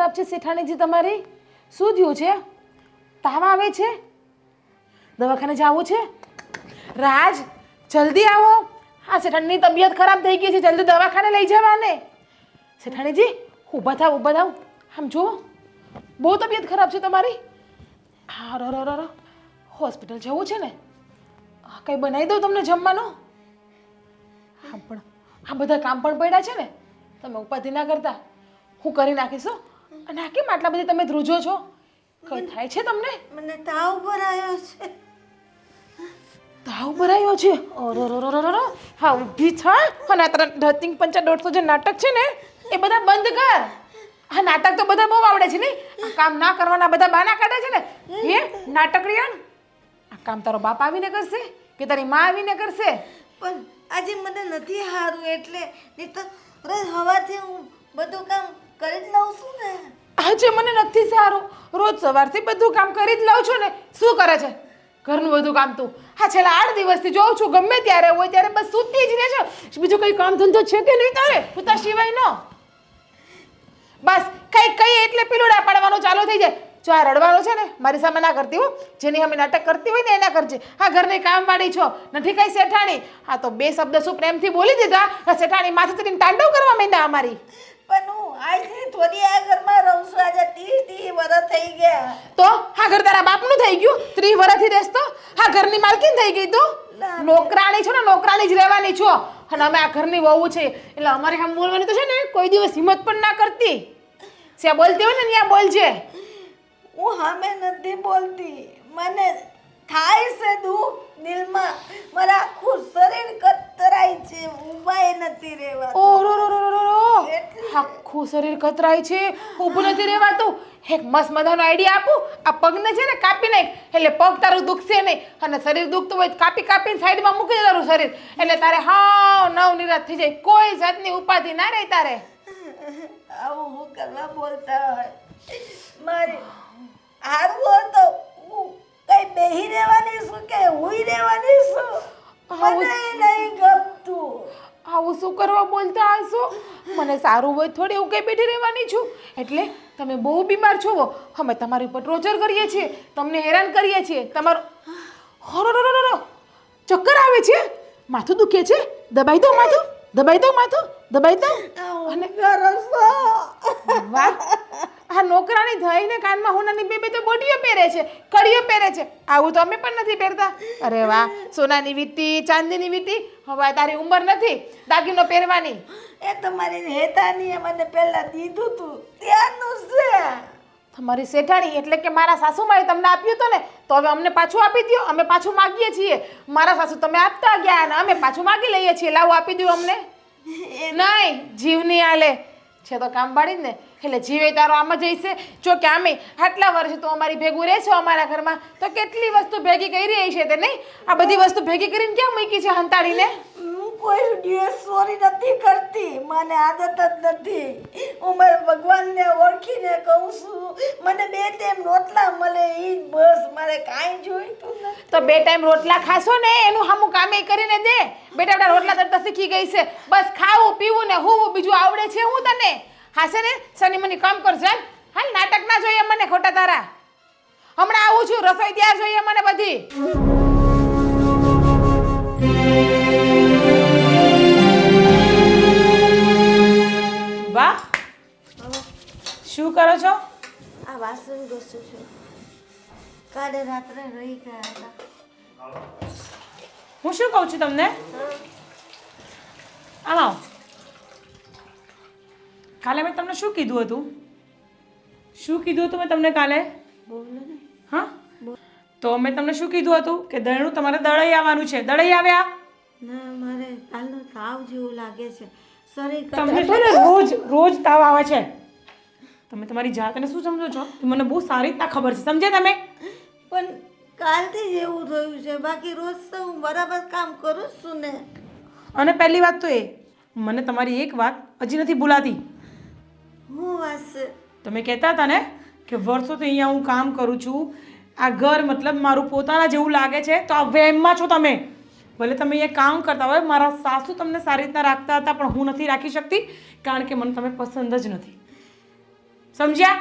ખરાબ છે શેઠાણીજી તમારી? શું થયું છે? તાવ આવે છે? દવાખાને જવું છે? રાજ, જલ્દી આવો. હા, શેઠાણીની તબિયત ખરાબ થઈ ગઈ છે, જલ્દી દવાખાને લઈ જવાને. શેઠાણીજી, ઊભા થાવ, ઊભા થાવ. આમ જુઓ, બહુ તબિયત ખરાબ છે તમારી. હા, રો હોસ્પિટલ જવું છે ને? કંઈ બનાવી દઉં તમને જમવાનું? હા, પણ આ બધા કામ પણ પડ્યા છે ને, તમે ઉપાધિ ના કરતા, હું કરી નાખીશ. અને આ કેમ આટલા બધી તમે ધ્રુજો છો? કઈ થાય છે તમને? મને તાવ ભરાયો છે. તાવ ભરાયો છે? ઓરો. હા, ઊભી થા. અને આ તારા ધતિંગ પંચા 150 જે નાટક છે ને એ બધા બંધ કર. આ નાટક તો બધા બહુ આવડે છે ને, આ કામ ના કરવાના બધા બાના કાઢે છે ને. હે નાટકડીયા, આ કામ તારો બાપ આવીને કરશે કે તારી માં આવીને કરશે? પણ આજે મને નથી સારું એટલે, નહીં તો રોજ સવારથી હું બધું કામ કરી જ લઉં છું ને. આજે મને નથી સારું, રોજ સવારથી બધું કામ કરી જ લઉં છું ને. શું કરે છે ઘરનું બધું કામ તું? હા, છેલ્લા 8 દિવસથી જોઉં છું, ગમે ત્યારે હોય ત્યારે બસ સૂતી જ રહે છે. બીજું કઈ કામ ધંધો છે કે નહીં તારે પૂતા સિવાયનો? બસ કઈ એટલે પીલુડા પાડવાનું ચાલુ થઈ જાય. જો આ રડવાનું છે ને મારી સામે ના કરતી હો. જેની સામે નાટક કરતી હોય ને એના કરજે. હા, ઘરની કામવાળી છો, નથી કઈ શેઠાણી. હા, તો 2 શબ્દ શું પ્રેમથી બોલી દીધા, શેઠાણી માથે ચડીને તાંડવ કરવા માંડ્યા અમારી. પણ હું આજથી થોડી આ ઘરમાં રહું છું. આજે 30 વર્ષ થઈ ગયા. તો હા, ઘર તારા બાપનું થઈ ગયું? 30 વર્ષથી રહેશ તો? હા, ઘરની માલકીન થઈ ગઈ તું? નોકરાણી છો ને, નોકરાણી જ રહેવાની છો. અને અમે આ ઘરની વહુ છે એટલે અમારે આમ બોલવાની તો છે ને કોઈ દિવસ હિંમત પણ ના કરતી. જ્યાં બોલતી હોય ને ત્યાં બોલજે. હું સામે નથી બોલતી, મને થાય છે દુઃખ દિલમાં. મારા આખું શરીર કતરાય છે, ઊભાય નથી રહેવાતું. ઓરો આખું શરીર કતરાય છે, ઊભું નથી રહેવાતું. એક મસ્ત મજાનો આઈડિયા આપું. આ પગને છે ને કાપી નાખ, એટલે પગ તારું દુખશે નહીં. અને શરીર દુખતું હોય કાપીને સાઈડમાં મૂકી દે તારું શરીર, એટલે તારે હાવ નવ નિરાશ થઈ જાય. કોઈ જાતની ઉપાધિ ના રહે તારે. આવું હું કરવા બોલતા હોય? મારે હારું હોય તો હું કઈ બેહી રહેવાની છું કે હુઈ રહેવાની છું? મને નહીં ગમતું. આવું શું કરવા બોલતા હશો? મને સારું હોય થોડી હું કઈ બેઠી રહેવાની છું. એટલે તમે બહુ બીમાર છો. અમે તમારી ઉપર ટોર્ચર કરીએ છીએ, તમને હેરાન કરીએ છીએ. તમારું હોરો ચક્કર આવે છે, માથું દુખે છે. દબાઈ દો માથું, દબાઈ દો માથું, દબાઈ દો. અને વાહ, આ નોકરાણી થઈને કાનમાં હોનાની બે તો બોટીઓ પહેરે છે, કડીઓ પહેરે છે. આવું તો અમે પણ નથી પહેરતા. અરે વાહ, સોનાની વીંટી, ચાંદીની વીંટી. હવે તારી ઉંમર નથી દાગીનો પહેરવાની. એ તમારી હેતાનીએ મને પહેલા દીધું તું ત્યારનું છે. તમારી શેઠાણી એટલે કે મારા સાસુમાએ તમને આપ્યું હતું ને, તો હવે અમને પાછું આપી દો. અમે પાછું માગીએ છીએ. મારા સાસુ તમે આપતા ગયા અને અમે પાછું માગી લઈએ છીએ. લાવો આપી દો અમને. નહીં, જીવ નહીં હાલે છે તો કામ પાડી ને, એટલે જીવે તારો આમ જ હશે. જો કે આમે આટલા વર્ષ તો અમારી ભેગું રહે છે અમારા ઘરમાં, તો કેટલી વસ્તુ ભેગી કરી રહી છે તે નહીં? આ બધી વસ્તુ ભેગી કરીને ક્યાં મૂકી છે હંતાડીને? હું કોઈ દિવસ ચોરી નથી કરતી, મને આદત જ નથી. હું મારા ભગવાનને ઓળખીને કહું છું, મને 2 ટાઈમ રોટલા મળે એ જ બસ, મારે કાંઈ જોઈતું નથી. તો 2 ટાઈમ રોટલા ખાશો ને એનું સામું કામે કરીને દે. બેટા આપણા રોટલા તરતા શીખી ગઈ છે, બસ ખાવું પીવું ને હું બીજું આવડે છે હું તને? હાશે ને સની મની કામ કરજો. હાલ નાટક ના જોઈએ મને ખોટા તારા. હમણાં આવું છું, રસોઈ તૈયાર જોઈએ મને બધી. વાહ, શું કરો છો? આ વાસણ ઘસું છું. કાલે રાત્રે રહી ગયા હતા. હું શું કહું છું તમને? આવો, કાલે મેં તમને શું કીધું હતું? શું કીધું હતું મેં તમને કાલે? બોલો ને. હા, તો મેં તમને શું કીધું હતું કે દળનું તમારે દળાઈ આવવાનું છે. દળાઈ આવ્યા? ના, મારે કાલનો તાવ જેવું લાગે છે. શરીર તમને છે ને રોજ તાવ આવે છે. તમે તમારી જાતને શું સમજો છો? મને બહુ સારી રીતના ખબર છે, સમજે તમે? પણ કાલથી જ એવું થયું છે, બાકી રોજ તો હું બરાબર કામ કરું જ છું ને. અને પહેલી વાત તો એ, મને તમારી એક વાત હજી નથી ભૂલાતી. હું વાસ તમે કહેતા હતા ને કે વર્ષોથી અહીંયા હું કામ કરું છું, આ ઘર મતલબ મારું પોતાના જેવું લાગે છે, તો આ વહેમમાં છો તમે. ભલે તમે અહીંયા કામ કરતા હોય, મારા સાસુ તમને સારી રીતના રાખતા હતા, પણ હું નથી રાખી શકતી કારણ કે મને તમે પસંદ જ નથી. સમજ્યા?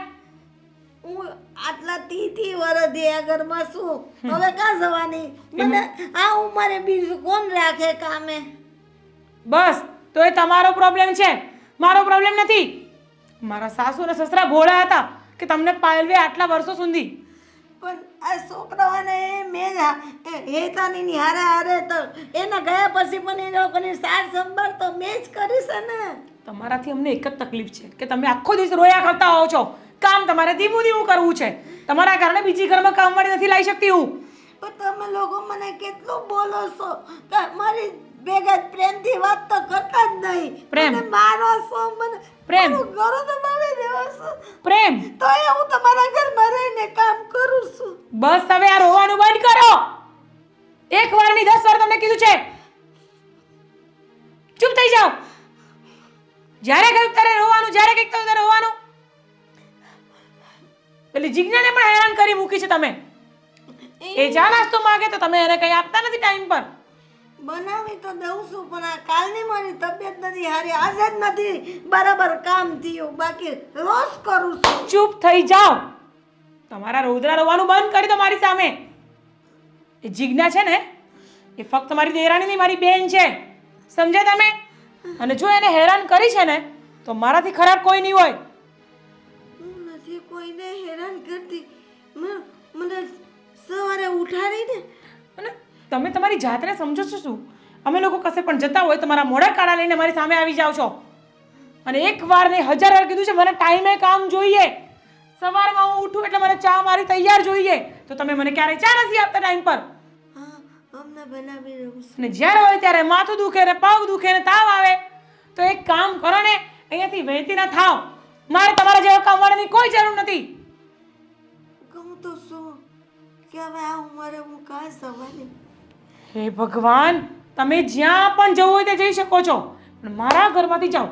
હું આટલા 30 વર્ષથી આ ઘરમાં છું, હવે કાં જવાની? મને આ ઉંમરે બીજું કોણ રાખે કામે? બસ તો એ તમારો પ્રોબ્લેમ છે, મારો પ્રોબ્લેમ નથી. મારા સાસુ અને સસરા ભોળા હતા કે તમને પાલવે આટલા વર્ષો સુધી. પણ આ છોકરાઓને મેં હેતાની ની હારે હારે તો એના ગયા પછી પણ એ લોકોની સાર સંભાળ તો મેં જ કરી છે ને. તમારાથી અમને એક જ તકલીફ છે કે તમે આખો દિવસ રોયા કરતા હોવ છો. કામ તમારે ધીમું ધીમું કરવું છે. તમારા કારણે બીજી ઘરમાં કામવાળી નથી લાવી શકતી હું. પણ તમે લોકો મને કેટલું બોલો છો કે મારી ભેગા પ્રેમથી વાત તો કરતા જ નહીં. પ્રેમ. મને મારો છો, મને પ્રેમ. મારું ઘર દબાવી દેવો છો. પ્રેમ. તો એ હું તમારા ઘરમાં રહીને કામ કરું છું. બસ હવે આ રોવાનું બંધ કરો. એક વાર ની 10 વાર તમને કીધું છે. ચૂપ થઈ જાઓ. જ્યારે કહ્યું ત્યારે રોવાનું, જ્યારે કંઈક કહ્યું ત્યારે રોવાનું. પેલી જીજ્ઞાને પણ હેરાન કરી મૂકી છે તમે. એ ચા નાસ્તો માંગે તો તમે એને કંઈ આપતા નથી ટાઈમ પર. બનાવી તો દઉં છું પણ આ કાલની મારી તબિયત નથી હારી, આજે જ નથી બરાબર કામ થયું, બાકી રોજ કરું છું. ચૂપ થઈ જાઓ. તમારા રોદરા રોવાનું બંધ કરી દો મારી સામે. એ જીજ્ઞા છે ને એ ફક્ત મારી દેરાણી નહીં, મારી બેન છે. સમજ્યા તમે? અને જો એને હેરાન કરી છે ને તો મારાથી ખરાબ કોઈ નહીં હોય. હું નથી કોઈને હેરાન કરતી. મને સવારે ઉઠાડીને અને તમે તમારી જાતને સમજો છો શું? અમે લોકો કશે પણ જતા હોય તો મારા મોઢા કાળા લઈને મારી સામે આવી જાઓ છો. અને એક વાર નહીં 1000 વાર કીધું છે મને ટાઈમે કામ જોઈએ. સવારમાં હું ઉઠું એટલે મને ચા મારી તૈયાર જોઈએ. તો તમે મને ક્યારેય ચા નથી આપતા ટાઈમ પર. હા અમને બનાવી દઉં છું. અને જ્યારે હોય ત્યારે માથું દુખે ને પગ દુખે ને તાવ આવે તો એક કામ કરો ને, અહીંયાથી વહેતી ના થાવ. મારે તમારા જેવા કામવાળાની કોઈ જરૂર નથી. કહું તો શું કે હવે આ ઉંમરે હું કાં જવાની? હે ભગવાન, તમે જ્યાં પણ જવું હોય તે જઈ શકો છો પણ મારા ઘરમાંથી જાઓ.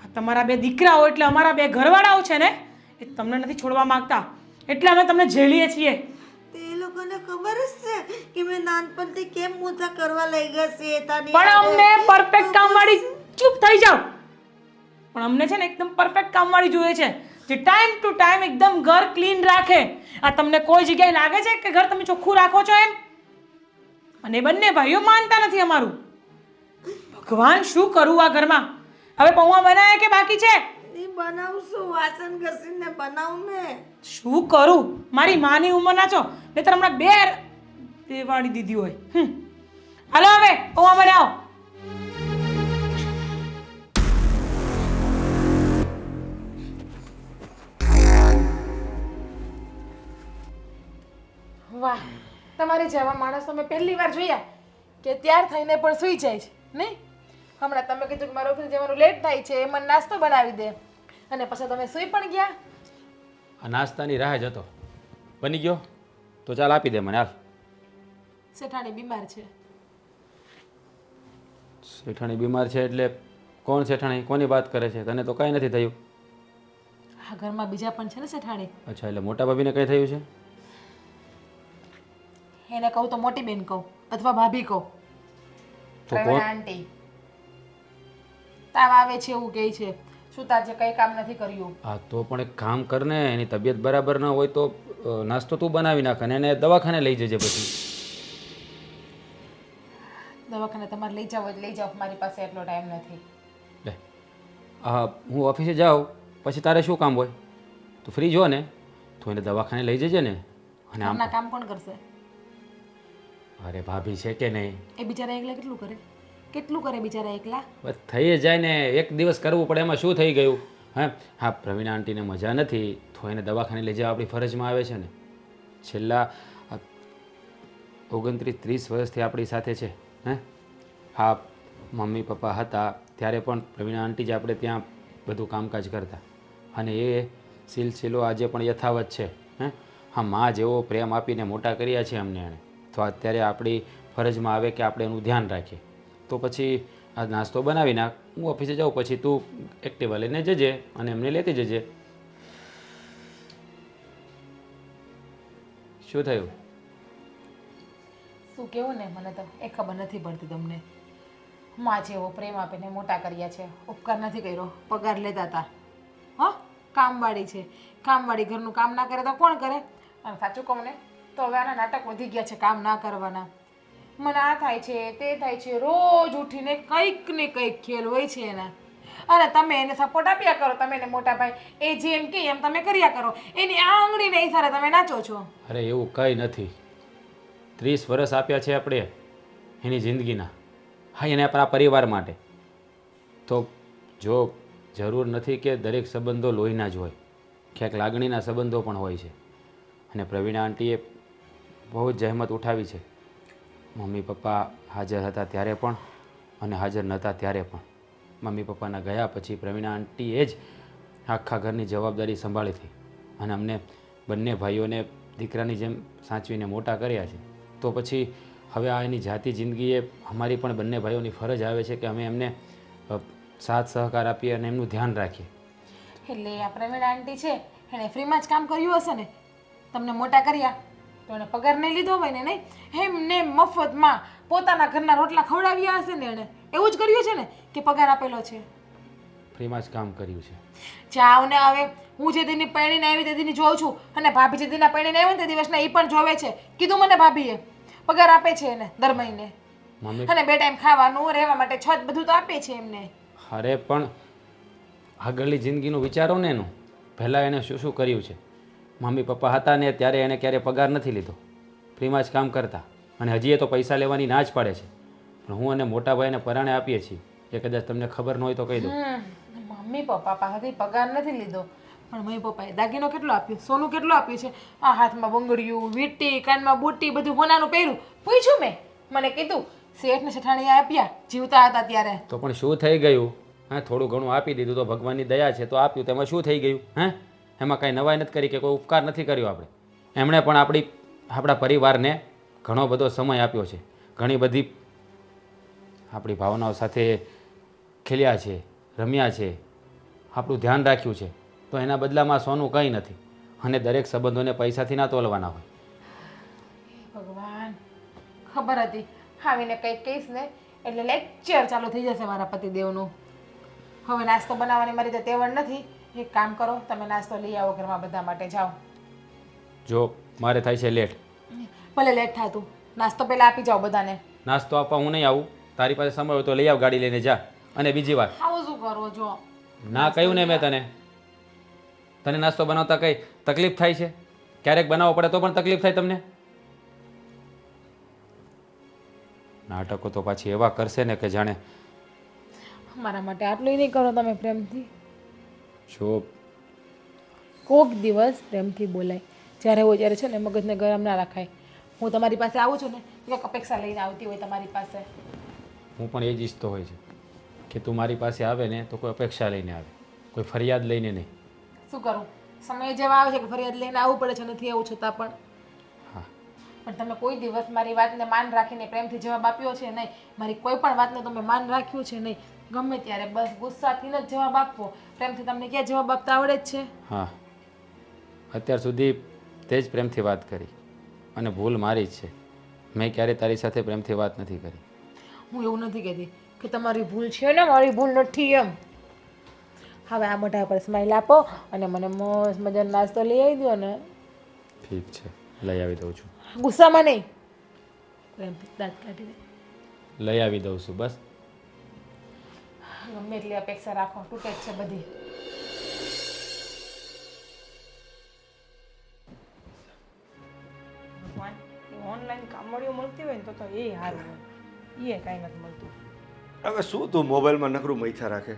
આ તમારા 2 દીકરાઓ એટલે અમારા 2 ઘરવાળાઓ છે ને એ તમને નથી છોડવા માંગતા એટલે અમે તમને ઝેલીએ છીએ. તે એ લોકોને ખબર જ છે કે મેં નાનપણથી કેમ મોટા કરવા લઈ ગઈ છે તાની પણ હારે. અમને પરફેક્ટ કામવાળી. ચૂપ થઈ જાઓ. પણ અમને છે ને એકદમ પરફેક્ટ કામવાળી જોઈએ છે જે ટાઈમ ટુ ટાઈમ એકદમ ઘર ક્લીન રાખે. આ તમને કોઈ જગ્યાએ લાગે છે કે ઘર તમે ચોખ્ખું રાખો છો એમ? અને બંને ભાઈઓ માનતા નથી અમારું. ભગવાન શું કરું આ ઘરમાં? હવે પૌવા બનાયા કે બાકી છે? એ બનાવું છું, વાસણ ઘસીને બનાવું ને. શું કરું? મારી માની ઉંમરના છો નહીતર હમણાં 2 દેવાળી દીધી હોય. હાલો હવે પૌવા બનાવો. વાહ, તમારી જેવા માણસો મેં પહેલી વાર જોયા કે તૈયાર થઈને પણ સૂઈ જાય છે નહીં. હમણાં તમે કીધું કે મારે ઓફિસ જવાનું લેટ થાય છે, મને નાસ્તો બનાવી દે અને પછી તમે સૂઈ પણ ગયા. આ નાસ્તાની રાહ જ હતો. બની ગયો તો ચાલ આપી દે મને. હાલ. શેઠાણી બીમાર છે. શેઠાણી બીમાર છે એટલે કોણ શેઠાણી? કોની વાત કરે છે? તને તો કાંઈ નથી થયું. આ ઘરમાં બીજા પણ છે ને શેઠાણી. અચ્છા, એટલે મોટા ભાભીને કંઈ થયું છે? એને કહું તો મોટી બેન કહું અથવા ભાભી કહું. તો કોણ? આંટી તાવ આવે છે એવું કહે છે. શું તાજે કંઈ કામ નથી કર્યું? હા તો પણ એક કામ કર ને, એની તબિયત બરાબર ન હોય તો નાસ્તો તું બનાવી નાખ અને એને દવાખાને લઈ જજે. પછી દવાખાને તમારે લઈ જાઓ લઈ જાઓ, મારી પાસે એટલો ટાઈમ નથી. લે, હા હું ઓફિસે જાઉં પછી તારે શું કામ હોય? તું ફ્રી જો ને તો એને દવાખાને લઈ જજે ને. અને આમ ઘરના કામ કોણ કરશે? અરે ભાભી છે કે નહીં? એ બિચારા એકલા કેટલું કરે? કેટલું કરે બિચારા એકલા? બસ થઈ જાય ને, એક દિવસ કરવું પડે, એમાં શું થઈ ગયું? હા પ્રવીણા આંટીને મજા નથી તો એને દવાખાને લઈ જવા આપણી ફરજમાં આવે છે ને. છેલ્લા 29-30 વર્ષથી આપણી સાથે છે. હા મમ્મી પપ્પા હતા ત્યારે પણ પ્રવીણા આંટી જ આપણે ત્યાં બધું કામકાજ કરતા અને એ સિલસિલો આજે પણ યથાવત છે. હા માં જેવો પ્રેમ આપીને મોટા કર્યા છે અમને એણે, તો અત્યારે આપણી ફરજમાં આવે કે આપણે એનું ધ્યાન રાખીએ. તો પછી આ નાસ્તો બનાવી નાખ, હું ઓફિસે જાઉં પછી તું એક્ટિવા લઈને જજે અને એમને લેતી જજે. શું થયું? શું કેવું ને, મને તો એ ખબર નથી પડતી તમને. માં જેવો પ્રેમ આપીને મોટા કર્યા છે, ઉપકાર નથી કર્યો. પગાર લેતા હતા, હા કામવાળી છે. કામવાળી ઘરનું કામ ના કરે તો કોણ કરે? અને સાચું કહું ને તો હવે આના નાટક વધી ગયા છે કામ ના કરવાના. મને આ થાય છે તે થાય છે, રોજ ઉઠીને કંઈક ને કંઈક ખેલ હોય છે એના. અને તમે એને સપોર્ટ આપ્યા કરો, તમે એને મોટા ભાઈ એ જેમ કે એમ તમે કર્યા કરો. એની આ આંગળીને ઈશારે તમે નાચો છો. અરે એવું કંઈ નથી. 30 વર્ષ આપ્યા છે આપણે એની જિંદગીના, હા એને આપણા પરિવાર માટે. તો જો જરૂર નથી કે દરેક સંબંધો લોહીના જ હોય, ક્યાંક લાગણીના સંબંધો પણ હોય છે. અને પ્રવીણા આંટીએ બહુ જ જહેમત ઉઠાવી છે. મમ્મી પપ્પા હાજર હતા ત્યારે પણ અને હાજર નહોતા ત્યારે પણ. મમ્મી પપ્પાના ગયા પછી પ્રવીણા આંટીએ જ આખા ઘરની જવાબદારી સંભાળી હતી અને અમને બંને ભાઈઓને દીકરાની જેમ સાચવીને મોટા કર્યા છે. તો પછી હવે આ એની જાતિ જિંદગીએ અમારી પણ બંને ભાઈઓની ફરજ આવે છે કે અમે એમને સાથ સહકાર આપીએ અને એમનું ધ્યાન રાખીએ. એટલે આ પ્રવીણા આંટી છે એણે ફ્રીમાં જ કામ કર્યું હશે ને? તમને મોટા કર્યા તો એણે પગાર નહીં લીધો હોય ને? નહીં, એમને મફતમાં પોતાના ઘરના રોટલા ખવડાવ્યા હશે ને એણે? એવું જ કર્યું છે ને કે પગાર આપેલો છે? ફ્રીમાં જ કામ કર્યું છે. જાવ ને હવે. હું જે દીની પરણીને આવી તે દીની જોઉં છું અને ભાભી જે દીના પરણીને આવ્યા ને તે દિવસના એ પણ જોવે છે. કીધું મને ભાભીએ પગાર આપે છે એને દર મહિને. મમ્મી અને બે ટાઈમ ખાવાનું, રહેવા માટે છત બધું તો આપે છે એમને. અરે પણ આગળની જિંદગીનું વિચારો ને એનું. પહેલાં એણે શું શું કર્યું છે. મમ્મી પપ્પા હતા ને ત્યારે એણે ક્યારેય પગાર નથી લીધો, ફ્રીમાં જ કામ કરતા. અને હજી એ તો પૈસા લેવાની ના જ પાડે છે. પણ હું અને મોટા ભાઈને પરાણે આપીએ છીએ. એ કદાચ તમને ખબર ન હોય તો કહી દઉં. મમ્મી પપ્પા પાસેથી પગાર નથી લીધો, પણ મમ્મી પપ્પાએ દાગીનો કેટલો આપ્યો, સોનું કેટલું આપ્યું છે. આ હાથમાં બંગડિયું, વીંટી, કાનમાં બુટ્ટી બધું હોનાનું પહેર્યું. પૂછ્યું મેં, મને કીધું શેઠને શેઠાણીએ આપ્યા જીવતા હતા ત્યારે. તો પણ શું થઈ ગયું? હા, થોડું ઘણું આપી દીધું તો ભગવાનની દયા છે તો આપ્યું. તેમાં શું થઈ ગયું? હે, એમાં કાંઈ નવાઈ નથી કરી કે કોઈ ઉપકાર નથી કર્યો આપણે. એમણે પણ આપણા પરિવારને ઘણો બધો સમય આપ્યો છે, ઘણી બધી આપણી ભાવનાઓ સાથે ખેલ્યા છે, રમ્યા છે, આપણું ધ્યાન રાખ્યું છે. તો એના બદલામાં સોનું કંઈ નથી. અને દરેક સંબંધોને પૈસાથી ના તોલવાના હોય. ભગવાન, ખબર હતી આવીને કંઈક કહીશ ને એટલે લેક્ચર ચાલુ થઈ જશે મારા પતિદેવનું. હવે નાસ્તો બનાવવાની મારી તો તેવડ નથી. એક કામ કરો, તમે નાસ્તો લઈ આવો ઘરમાં બધા માટે. જાઓ. જો મારે થાય છે લેટ. ભલે લેટ થાતું, નાસ્તો પહેલાં આપી જાઓ બધાને. નાસ્તો આપવા હું નહીં આવું. તારી પાસે સમય હોય તો લઈ આવ, ગાડી લઈને જા. અને બીજી વાર આવું શું કરો છો? ના કહ્યું ને મેં તને નાસ્તો બનાવતા કઈ તકલીફ થાય છે? ક્યારેક બનાવવો પડે તો પણ તકલીફ થાય તમને? નાટકો તો પાછી એવા કરશે ને કે જાણે. મારા માટે આટલું નહીં કરો તમે પ્રેમથી. જો કોક દિવસ પ્રેમથી બોલાય, જ્યારે હોય ત્યારે છે ને મગજને ગરમ ના રાખાય. હું તમારી પાસે આવું છું ને એક અપેક્ષા લઈને આવતી હોય તમારી પાસે. હું પણ એ જ ઈચ્છતો હોય છે કે તું મારી પાસે આવે ને તો કોઈ અપેક્ષા લઈને આવે, કોઈ ફરિયાદ લઈને નહીં. શું કરું, સમય જેવા આવે છે કે ફરિયાદ લઈને આવવું પડે છે. નથી આવું છતાં પણ. હા, પણ તમે કોઈ દિવસ મારી વાતને માન રાખીને પ્રેમથી જવાબ આપ્યો છે નહીં. મારી કોઈ પણ વાતને તમે માન રાખ્યું છે નહીં. ગમે ત્યારે બસ ગુસ્સાથી જ જવાબ આપવો. પ્રેમથી તમને ક્યાં જવાબ આપતા આવડે જ છે? હા, અત્યાર સુધી તે જ પ્રેમથી વાત કરી અને ભૂલ મારી જ છે. મેં ક્યારેય તારી સાથે પ્રેમથી વાત નથી કરી. હું એવું નથી કહેતી કે તમારી ભૂલ છે ને મારી ભૂલ નથી એમ. હવે આ મોઢા પર સ્માઈલ આપો અને મને મસ્ત મજાનો નાસ્તો લઈ આવી દો ને. ઠીક છે, લઈ આવી દઉં છું. ગુસ્સામાં નહીં, પ્રેમથી દાંત કાઢીને. લઈ આવી દઉં છું બસ. ગમે એટલી અપેક્ષા રાખો, તૂટે જ છે બધી. ભગવાન, ઓનલાઈન કામવાળીઓ મળતી હોય ને તો એ સારું હોય. એ કાંઈ નથી મળતું. હવે શું તું મોબાઈલમાં નકરું મૈથા રાખે?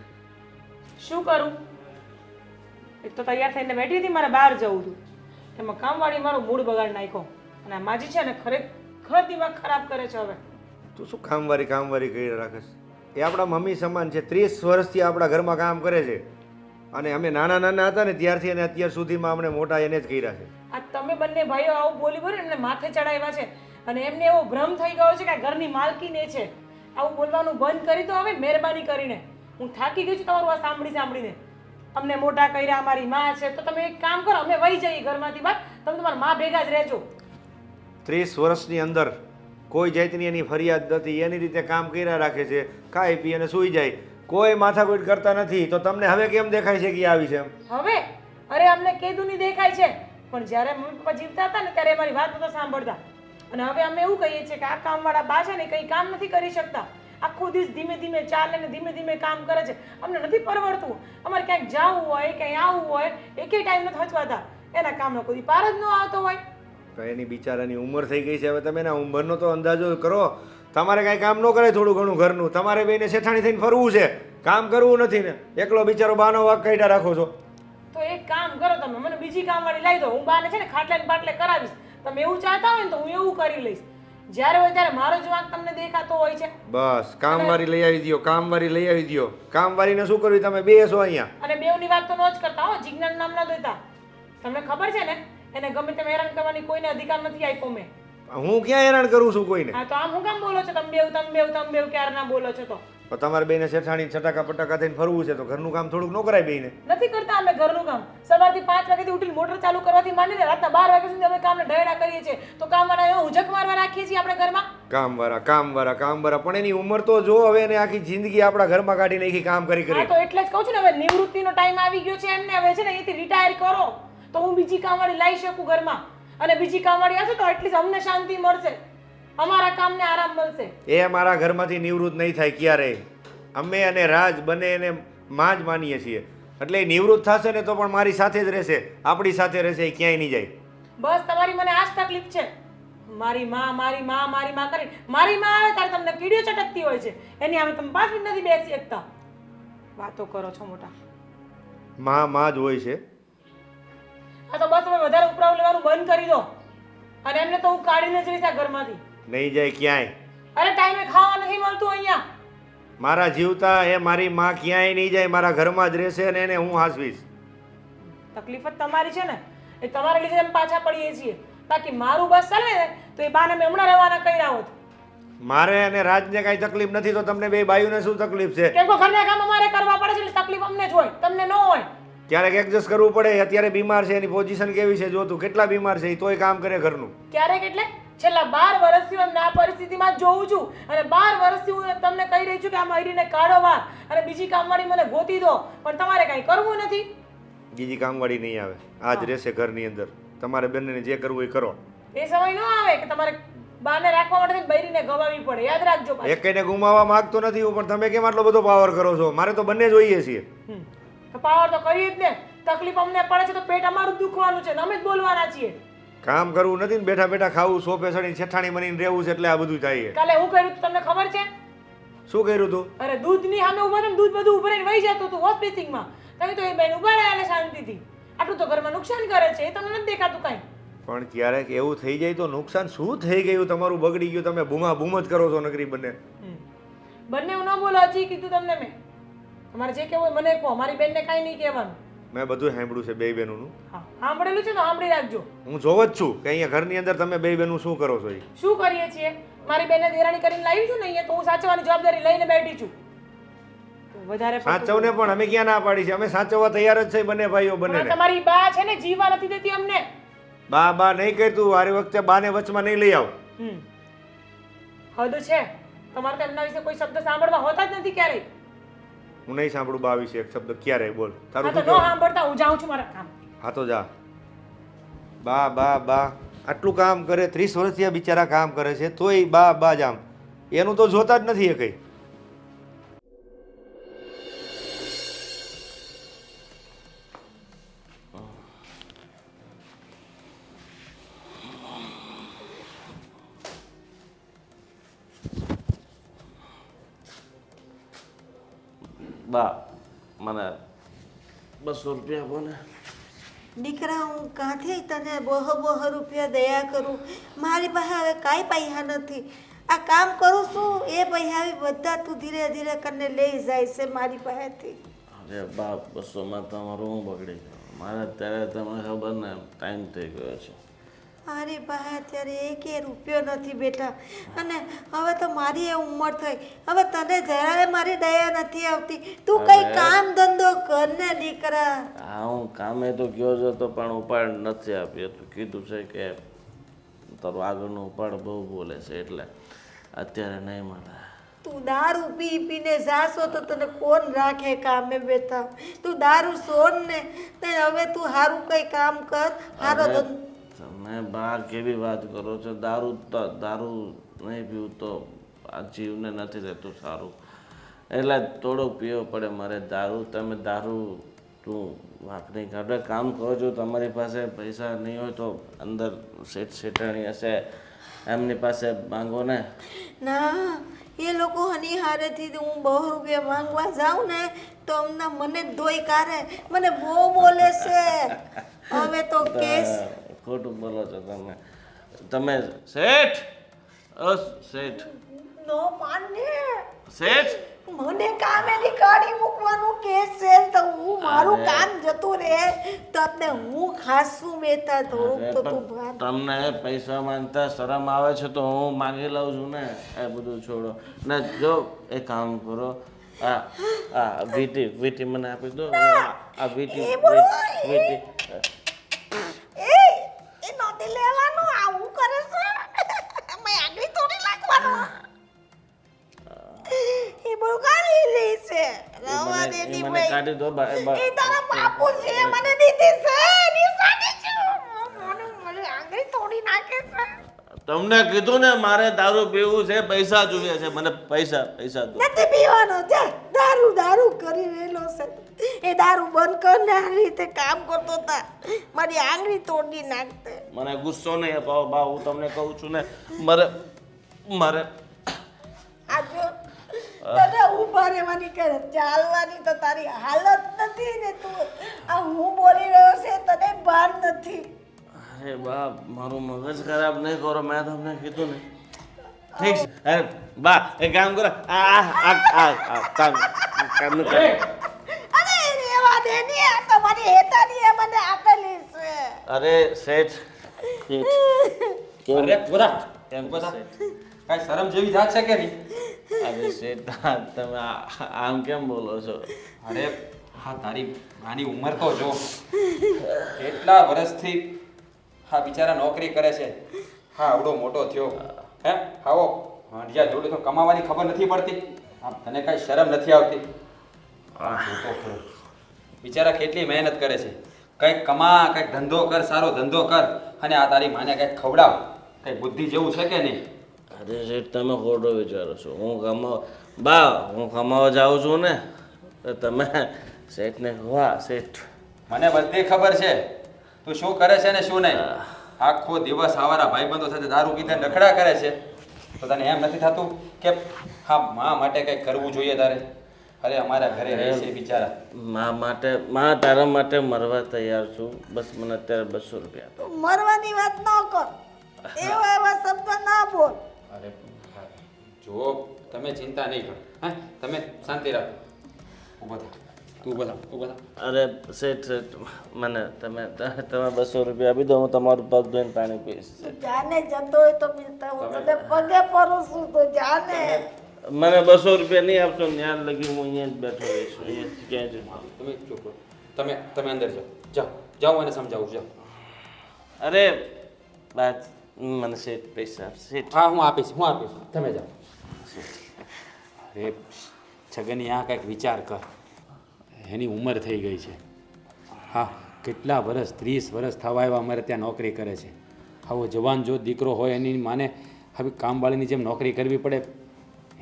શું કરું? એક તો તૈયાર થઈને બેઠી હતી, મારે બહાર જવું હતું. એમાં કામવાળી મારો મૂડ બગાડ નાખ્યો. અને આ માજી છે ને ખરેખર દિમાગ ખરાબ કરે છે. હવે તું શું કામવારી કરી રાખે છે? એ આપણા મમ્મી સમાન છે. 30 વર્ષથી આપણા ઘરમાં કામ કરે છે. અને અમે નાના હતા ને ત્યારથી અને અત્યાર સુધીમાં અમને મોટા એને જ કર્યા છે. આ તમે બંને ભાઈઓ આવું બોલી બોલી એમને માથે ચડાવ્યા છે. અને એમને એવો ભ્રમ થઈ ગયો છે કે આ ઘરની માલકીન એ છે. આવું બોલવાનું બંધ કરી દો હવે, મહેરબાની કરીને. હું થાકી ગઈ છું તમારું આ સાંભળીને. અમને મોટા કર્યા, અમારી માં છે. તો તમે એક કામ કરો, અમે વહી જઈએ ઘરમાંથી બહાર. તમે તમારા માં ભેગા જ રહેજો. 30 વર્ષની અંદર કોઈ જાતની એની ફરિયાદ નથી. એની રીતે કામ કર્યા રાખે છે, ખાઈ પી અને સૂઈ જાય. કોઈ માથાકૂટ કરતા નથી. તો તમને હવે કેમ દેખાય છે કે આવી છે એમ? હવે અરે અમને કેદુની દેખાય છે, પણ જ્યારે મમ્મી પપ્પા જીવતા હતા ને ત્યારે અમારી વાત નહોતા સાંભળતા. અને હવે અમે એવું કહીએ છીએ કે આ કામવાળા બા છે ને કંઈ કામ નથી કરી શકતા. આખો દિવસ ધીમે ધીમે ચાલે ને ધીમે ધીમે કામ કરે છે. અમને નથી પરવડતું. અમારે ક્યાંક જવું હોય ક્યાંય આવવું હોય એકેય ટાઈમ નથી હચવાતા. એના કામનો કોઈ પાર જ ન આવતો હોય. તો એની બિચારાની ઉંમર થઈ ગઈ છે, હવે તમે એના ઉંમરનો તો અંદાજો કરો. તમારે કાંઈ કામ ન કરે થોડું ઘણું ઘરનું, તમારે બેને શેઠાણી થઈને ફરવું છે, કામ કરવું નથી ને એકલો બિચારો બાનો વાક કાઢ્યા રાખો છો. તો એક કામ કરો તમે, મને બીજી કામવાળી લાવી દો. હું બાને છે ને ખાટલે ને બાટલે કરાવીશ. તમે એવું ચાહતા હોય ને તો હું એવું કરી લઈશ. જ્યારે હોય ત્યારે મારો જ વાંક તમને દેખાતો હોય છે. બસ કામવાળી લઈ આવી દો, કામવાળી લઈ આવી દો. કામવાળીને શું કરવી, તમે બેસો અહીંયા. અને બેવની વાત તો ન જ કરતા હો, જીજ્ઞાન નામ ના દેતા. તમને ખબર છે ને એને ગમે તેમ હેરાન કરવાની કોઈને અધિકાર નથી આપ્યો મેં. હું ક્યાં હેરાન કરું છું કોઈને? હા તો આમ હું કામ બોલો છો તમે બેવ ક્યારે ના બોલો છો? તો તમારે બેને શેઠાણી છટાકા પટાકા થઈને ફરવું છે તો ઘરનું કામ થોડુંક ન કરાય બેને? નથી કરતા અમે ઘરનું કામ. સવારથી 5 વાગ્યાથી ઉઠીને મોટર ચાલુ કરવાથી માંડીને રાતના 12 વાગ્યા સુધી અમે કામને ઢળ્યા કરીએ છીએ. તો કામવાળા ઉજક મારવા રાખીએ છીએ આપણે ઘરમાં. કામવાળા પણ એની ઉંમર તો જો, હવે એને આખી જિંદગી આપણા ઘરમાં કાઢી નાખી કામ કરી હા કરી. તો એટલે જ કહું છું ને, હવે નિવૃત્તિનો ટાઈમ આવી ગયો છે એમને. હવે છે ને અહીંથી રિટાયર કરો તો હું બીજી કામવાળી લાવી શકું ઘરમાં. અને બીજી કામવાળી હશે તો એટલીસ્ટ અમને શાંતિ મળશે, અમારા કામને આરામ મળશે. એ મારા ઘરમાંથી નિવૃત્ત નહીં થાય ક્યારેય. અમે અને રાજ બંને એને માં જ માનીએ છીએ, એટલે એ નિવૃત્ત થશે ને તો પણ મારી સાથે જ રહેશે, આપણી સાથે રહેશે, એ ક્યાંય નહીં જાય. બસ તમારી મને આ જ તકલીફ છે. મારી માં કરી મારી માં આવે ત્યારે તમને કીડીઓ ચટકતી હોય છે. એની આવે તમે 5 મિનિટ નથી બેસી શકતા. વાતો કરો છો મોટા. માં જ હોય છે. આ તો બસ તમે વધારે ઉપરાવ લેવાનું બંધ કરી દો. અને એમને તો હું કાઢીને જ રહીશ આ ઘરમાંથી. નહીં જાય ક્યાંય. અરે ટાઈમે ખાવા નથી મળતું અહીંયા. મારા જીવતા એ મારી માં ક્યાંય નહીં જાય, મારા ઘરમાં જ રહેશે અને એને હું હાંસવીશ. તકલીફ જ તમારી છે ને, એ તમારા લીધે અમે પાછા પડીએ છીએ. બાકી મારું બસ ચાલે ને તો એ બાને મેં હમણાં રહેવાના કર્યા હોત. મારે અને રાજને કાંઈ તકલીફ નથી તો તમને બે ભાઈઓને શું તકલીફ છે? કેમ કે ઘરના કામ અમારે કરવા પડે છે એટલે તકલીફ અમને જ હોય, તમને ન હોય. ક્યારેક એડજસ્ટ કરવું પડે. અત્યારે બીમાર છે, એની પોઝિશન કેવી છે જો તું, કેટલા બીમાર છે, તોય કામ કરે ઘરનું. ક્યારેક એટલે છેલ્લા 12 વર્ષથી હું આ પરિસ્થિતિમાં જ જોઉં છું. અને 12 વર્ષથી હું તમને કહી રહી છું કે આ મહિરીને કાઢો બહાર અને બીજી કામવાળી મને ગોતી દો, પણ તમારે કાંઈ કરવું નથી. બીજી કામવાળી નહીં આવે, આ જ રહેશે ઘરની અંદર. તમારે બંનેને જે કરવું એ કરો. એ સમય ન આવે કે તમારે બાને રાખવા માટે બૈરીને ગવાવી પડે. યાદ રાખજો. એકને ગુમાવવા માંગતો નથી હું, પણ તમે કેમ આટલો બધો પાવર કરો છો? મારે તો બંને જોઈએ છીએ. તો પાવર તો કરીએ જ ને. તકલીફ અમને પડે છે તો પેટ અમારું દુખવાનું છે, અમે જ બોલવાના છીએ. કામ કરવું નથી ને બેઠા બેઠા ખાવું, સોફે ચડીને છેઠાણી બનીને રહેવું છે, એટલે આ બધું થાય છે. કાલે હું કર્યું તમને ખબર છે? શું કર્યું તું? અરે દૂધની સામે ઉભા ને દૂધ બધું ઉભરાઈને વહી જતું હતું હોસ્પિસિંગમાં. તમે તો એ બેન ઉભા રહ્યા શાંતિથી. આટલું તો ઘરમાં નુકસાન કરે છે, એ તમને નથી દેખાતું કાંઈ. પણ ક્યારેક એવું થઈ જાય તો નુકસાન શું થઈ ગયું? તમારું બગડી ગયું, તમે બૂમા બૂમ જ કરો છો નકરી બંને. બંને હું ન બોલો, હજી કીધું તમને મેં. તમારે જે કહેવું હોય મને કહો, મારી બેનને કાંઈ નહીં કહેવાનું. મેં બધું સાંભળ્યું છે બે બહેનોનું. હા સાંભળેલું છે તો સાંભળી રાખજો. હું જોવ જ છું કે અહીંયા ઘરની અંદર તમે બે બહેનો શું કરો છો. એ શું કરીએ છીએ? મારી બેનને દેરાણી કરીને લાવી છું ને અહીંયા, તો હું સાચવવાની જવાબદારી લઈને બેઠી છું. વધારે સાચવને પણ અમે ક્યાં ના પાડી છે? અમે સાચવવા તૈયાર જ છે બંને ભાઈઓ બંને. તમારી બા છે ને જીવવા નથી દેતી અમને. બા નહીં કહેતું, વારી વખતે બાને વચમાં નહીં લઈ આવ. હદ છે તમારે તો એમના વિશે કોઈ શબ્દ સાંભળવા હોતા જ નથી ક્યારેય. હું નહીં સાંભળું બા વિશે એક શબ્દ ક્યારેય. બોલ તારું તો ન સાંભળતા હું જાઉં છું મારા કામ. હા તો જા. બા આટલું કામ કરે, 30 વર્ષથી આ બિચારા કામ કરે છે, તોય બા જ આમ. એનું તો જોતા જ નથી એ કઈ. બા મને 200 રૂપિયા આપો ને. દીકરા હું કાંથી તને બહુ રૂપિયા દયા કરું? મારી પાસે હવે કાંઈ પૈસા નથી. આ કામ કરું છું એ પૈસા બધા તું ધીરે ધીરે કરીને લઈ જાય છે મારી પાસેથી. અરે બા 200માં તમારું હું બગડી ગયો. મારે અત્યારે તમને ખબર ને ટાઈમ થઈ ગયો છે. મારી પાસે અત્યારે એકે રૂપિયો નથી બેટા. અને હવે તો મારી એ ઉંમર થઈ, હવે તને જરાય મારી દયા નથી આવતી. તું કઈ કામ ધંધો કર ને દીકરા. હા હું કામે તો ગયો જ હતો પણ ઉપાડ નથી આપ્યો. તું કીધું છે કે તારું આગળનું ઉપાડ બહુ બોલે છે એટલે અત્યારે નહીં મળે. તું દારૂ પી પીને જાશો તો તને કોણ રાખે કામે બેઠા? તું દારૂ છોડ ને તે હવે તું સારું કઈ કામ કર. સારો અરે, ધંધો. તમે બા કેવી વાત કરો છો? દારૂ નહીં પીવું તો આ જીવને નથી રહેતું સારું, એટલે થોડોક પીવો પડે મારે દારૂ. તમે દારૂ તું વાંક નહીં કાઢો. કામ કરો છો, તમારી પાસે પૈસા નહીં હોય તો અંદર શેઠાણી હશે એમની પાસે માંગો ને. ના, એ લોકો હની હારેથી હું 2 રૂપિયા માંગવા જાઉં ને તો હમણાં મને જ ધોઈ કાઢે, મને બહુ બોલે છે. હવે તો કેસ. ખોટું બોલો છો તમે શેઠ. શેઠ નો માને શેઠ મને કામેથી કાઢી મૂકવાનું કેસ છે તો હું મારું કામ જતું રહે તો આપણે હું ખાસું બેતા થોડુંક તો તું ભાન. તમને પૈસા માંગતા શરમ આવે છે તો હું માંગી લઉં છું ને. એ બધું છોડો ને, જો એ કામ કરો, આ વીટી મને આપી દો. આ વીટી એ નોતી લેવાનું, આવું કરે છે મેં આગળ થોડી લાગવાનું. એ બહુ ગાલી લે છે. રવા દે ની મને ભાઈ. કાઢી દો. એ તારા બાપુ છે, મને દીધી છે નિશાની છે. મને આગળ થોડી નાખે છે. તમને કીધું ને મારે દારૂ પીવું છે, પૈસા જોઈએ છે મને. પૈસા દો. નથી પીવાનો છે, દારૂ કરી રહેલો છે. એ દારૂ બંધ કર ને આ રીતે કામ કરતો તા મારી આંગળી તોડી નાખતે. મને ગુસ્સો નહીં અપાવો બા, હું તમને કહું છું ને. મારે આ જો તને ઊભા રહેવાની કરે, ચાલવાની તો તારી હાલત નથી ને. તું આ હું બોલી રહ્યો છે તને ભાન નથી. અરે બા, મારું મગજ ખરાબ નહીં કરો, મેં તમને કીધું ને. ઠીક છે. અરે બા, એક કામ કરો, કામનું કરો. અરે રેવા દે ને, આ તો મારી હેતાની એ મને આપેલી છે. અરે શેઠ અરે પૂરા કેમ બધા શેઠ? કાંઈ શરમ જેવી જાત છે કે નહીં? અરે શેઠ, તમે આમ કેમ બોલો છો? અરે હા, તારી નાની ઉંમર તો જો, કેટલા વર્ષથી હા બિચારા નોકરી કરે છે. હા આવડો મોટો થયો હે, આવો જ્યાં જોડે તો કમાવાની ખબર નથી પડતી. હા તને કાંઈ શરમ નથી આવતી? હા જોતો ખરો. બિચારા કેટલી મહેનત કરે છે. કંઈક કમા, કંઈક ધંધો કર, સારો ધંધો કર, અને આ તારી માને કંઈક ખવડાવ. કંઈક બુદ્ધિ જેવું છે કે નહીં? અરે શેઠ, તમે ખોટો વિચારો છો. હું કમાવા જાઉં છું ને તો તમે શેઠને ખવા. શેઠ મને બધી ખબર છે તું શું કરે છે ને શું નહીં. આખો દિવસ આવારા ભાઈબંધો સાથે દારૂ પીને નખડા કરે છે, તો તને એમ નથી થતું કે હા મા માટે કંઈક કરવું જોઈએ તારે? અરે અમારા ઘરે રહે છે બિચારા. તારા માટે મરવા તૈયાર છું. બસ મને અત્યારે 200 રૂપિયા આપો. મરવાની વાત ન કર, એવા શબ્દ ના બોલ. અરે જો તમે ચિંતા નહીં કરો, હા તમે શાંતિ રાખો. ઊભો થા, તું ઊભો થા. અરે શેઠ, મને તમે 200 રૂપિયા આપી દો, હું તમારું પગ ધોઈને પાણી પીશ. જાને જતો હોય તો હું તને પગે પડું છું તો જાને. મને 200 રૂપિયા નહીં આપશો ને ત્યાં લગી હું અહીંયા જ બેઠો રહીશ. અહીંયા ક્યાં જ. તમે ચૂપ રહો. તમે અંદર જાઓ અને સમજાવું જાઓ. અરે બાદ મને શેઠ પૈસા આપશે. હા હું આપીશ. તમે જાઓ. અરે છગની આ કંઈક વિચાર કર. એની ઉંમર થઈ ગઈ છે. હા કેટલા વર્ષ, 30 વર્ષ થવા આવ્યા અમારે ત્યાં નોકરી કરે છે. આવો જવાન જો દીકરો હોય એની માને હવે કામવાળીની જેમ નોકરી કરવી પડે,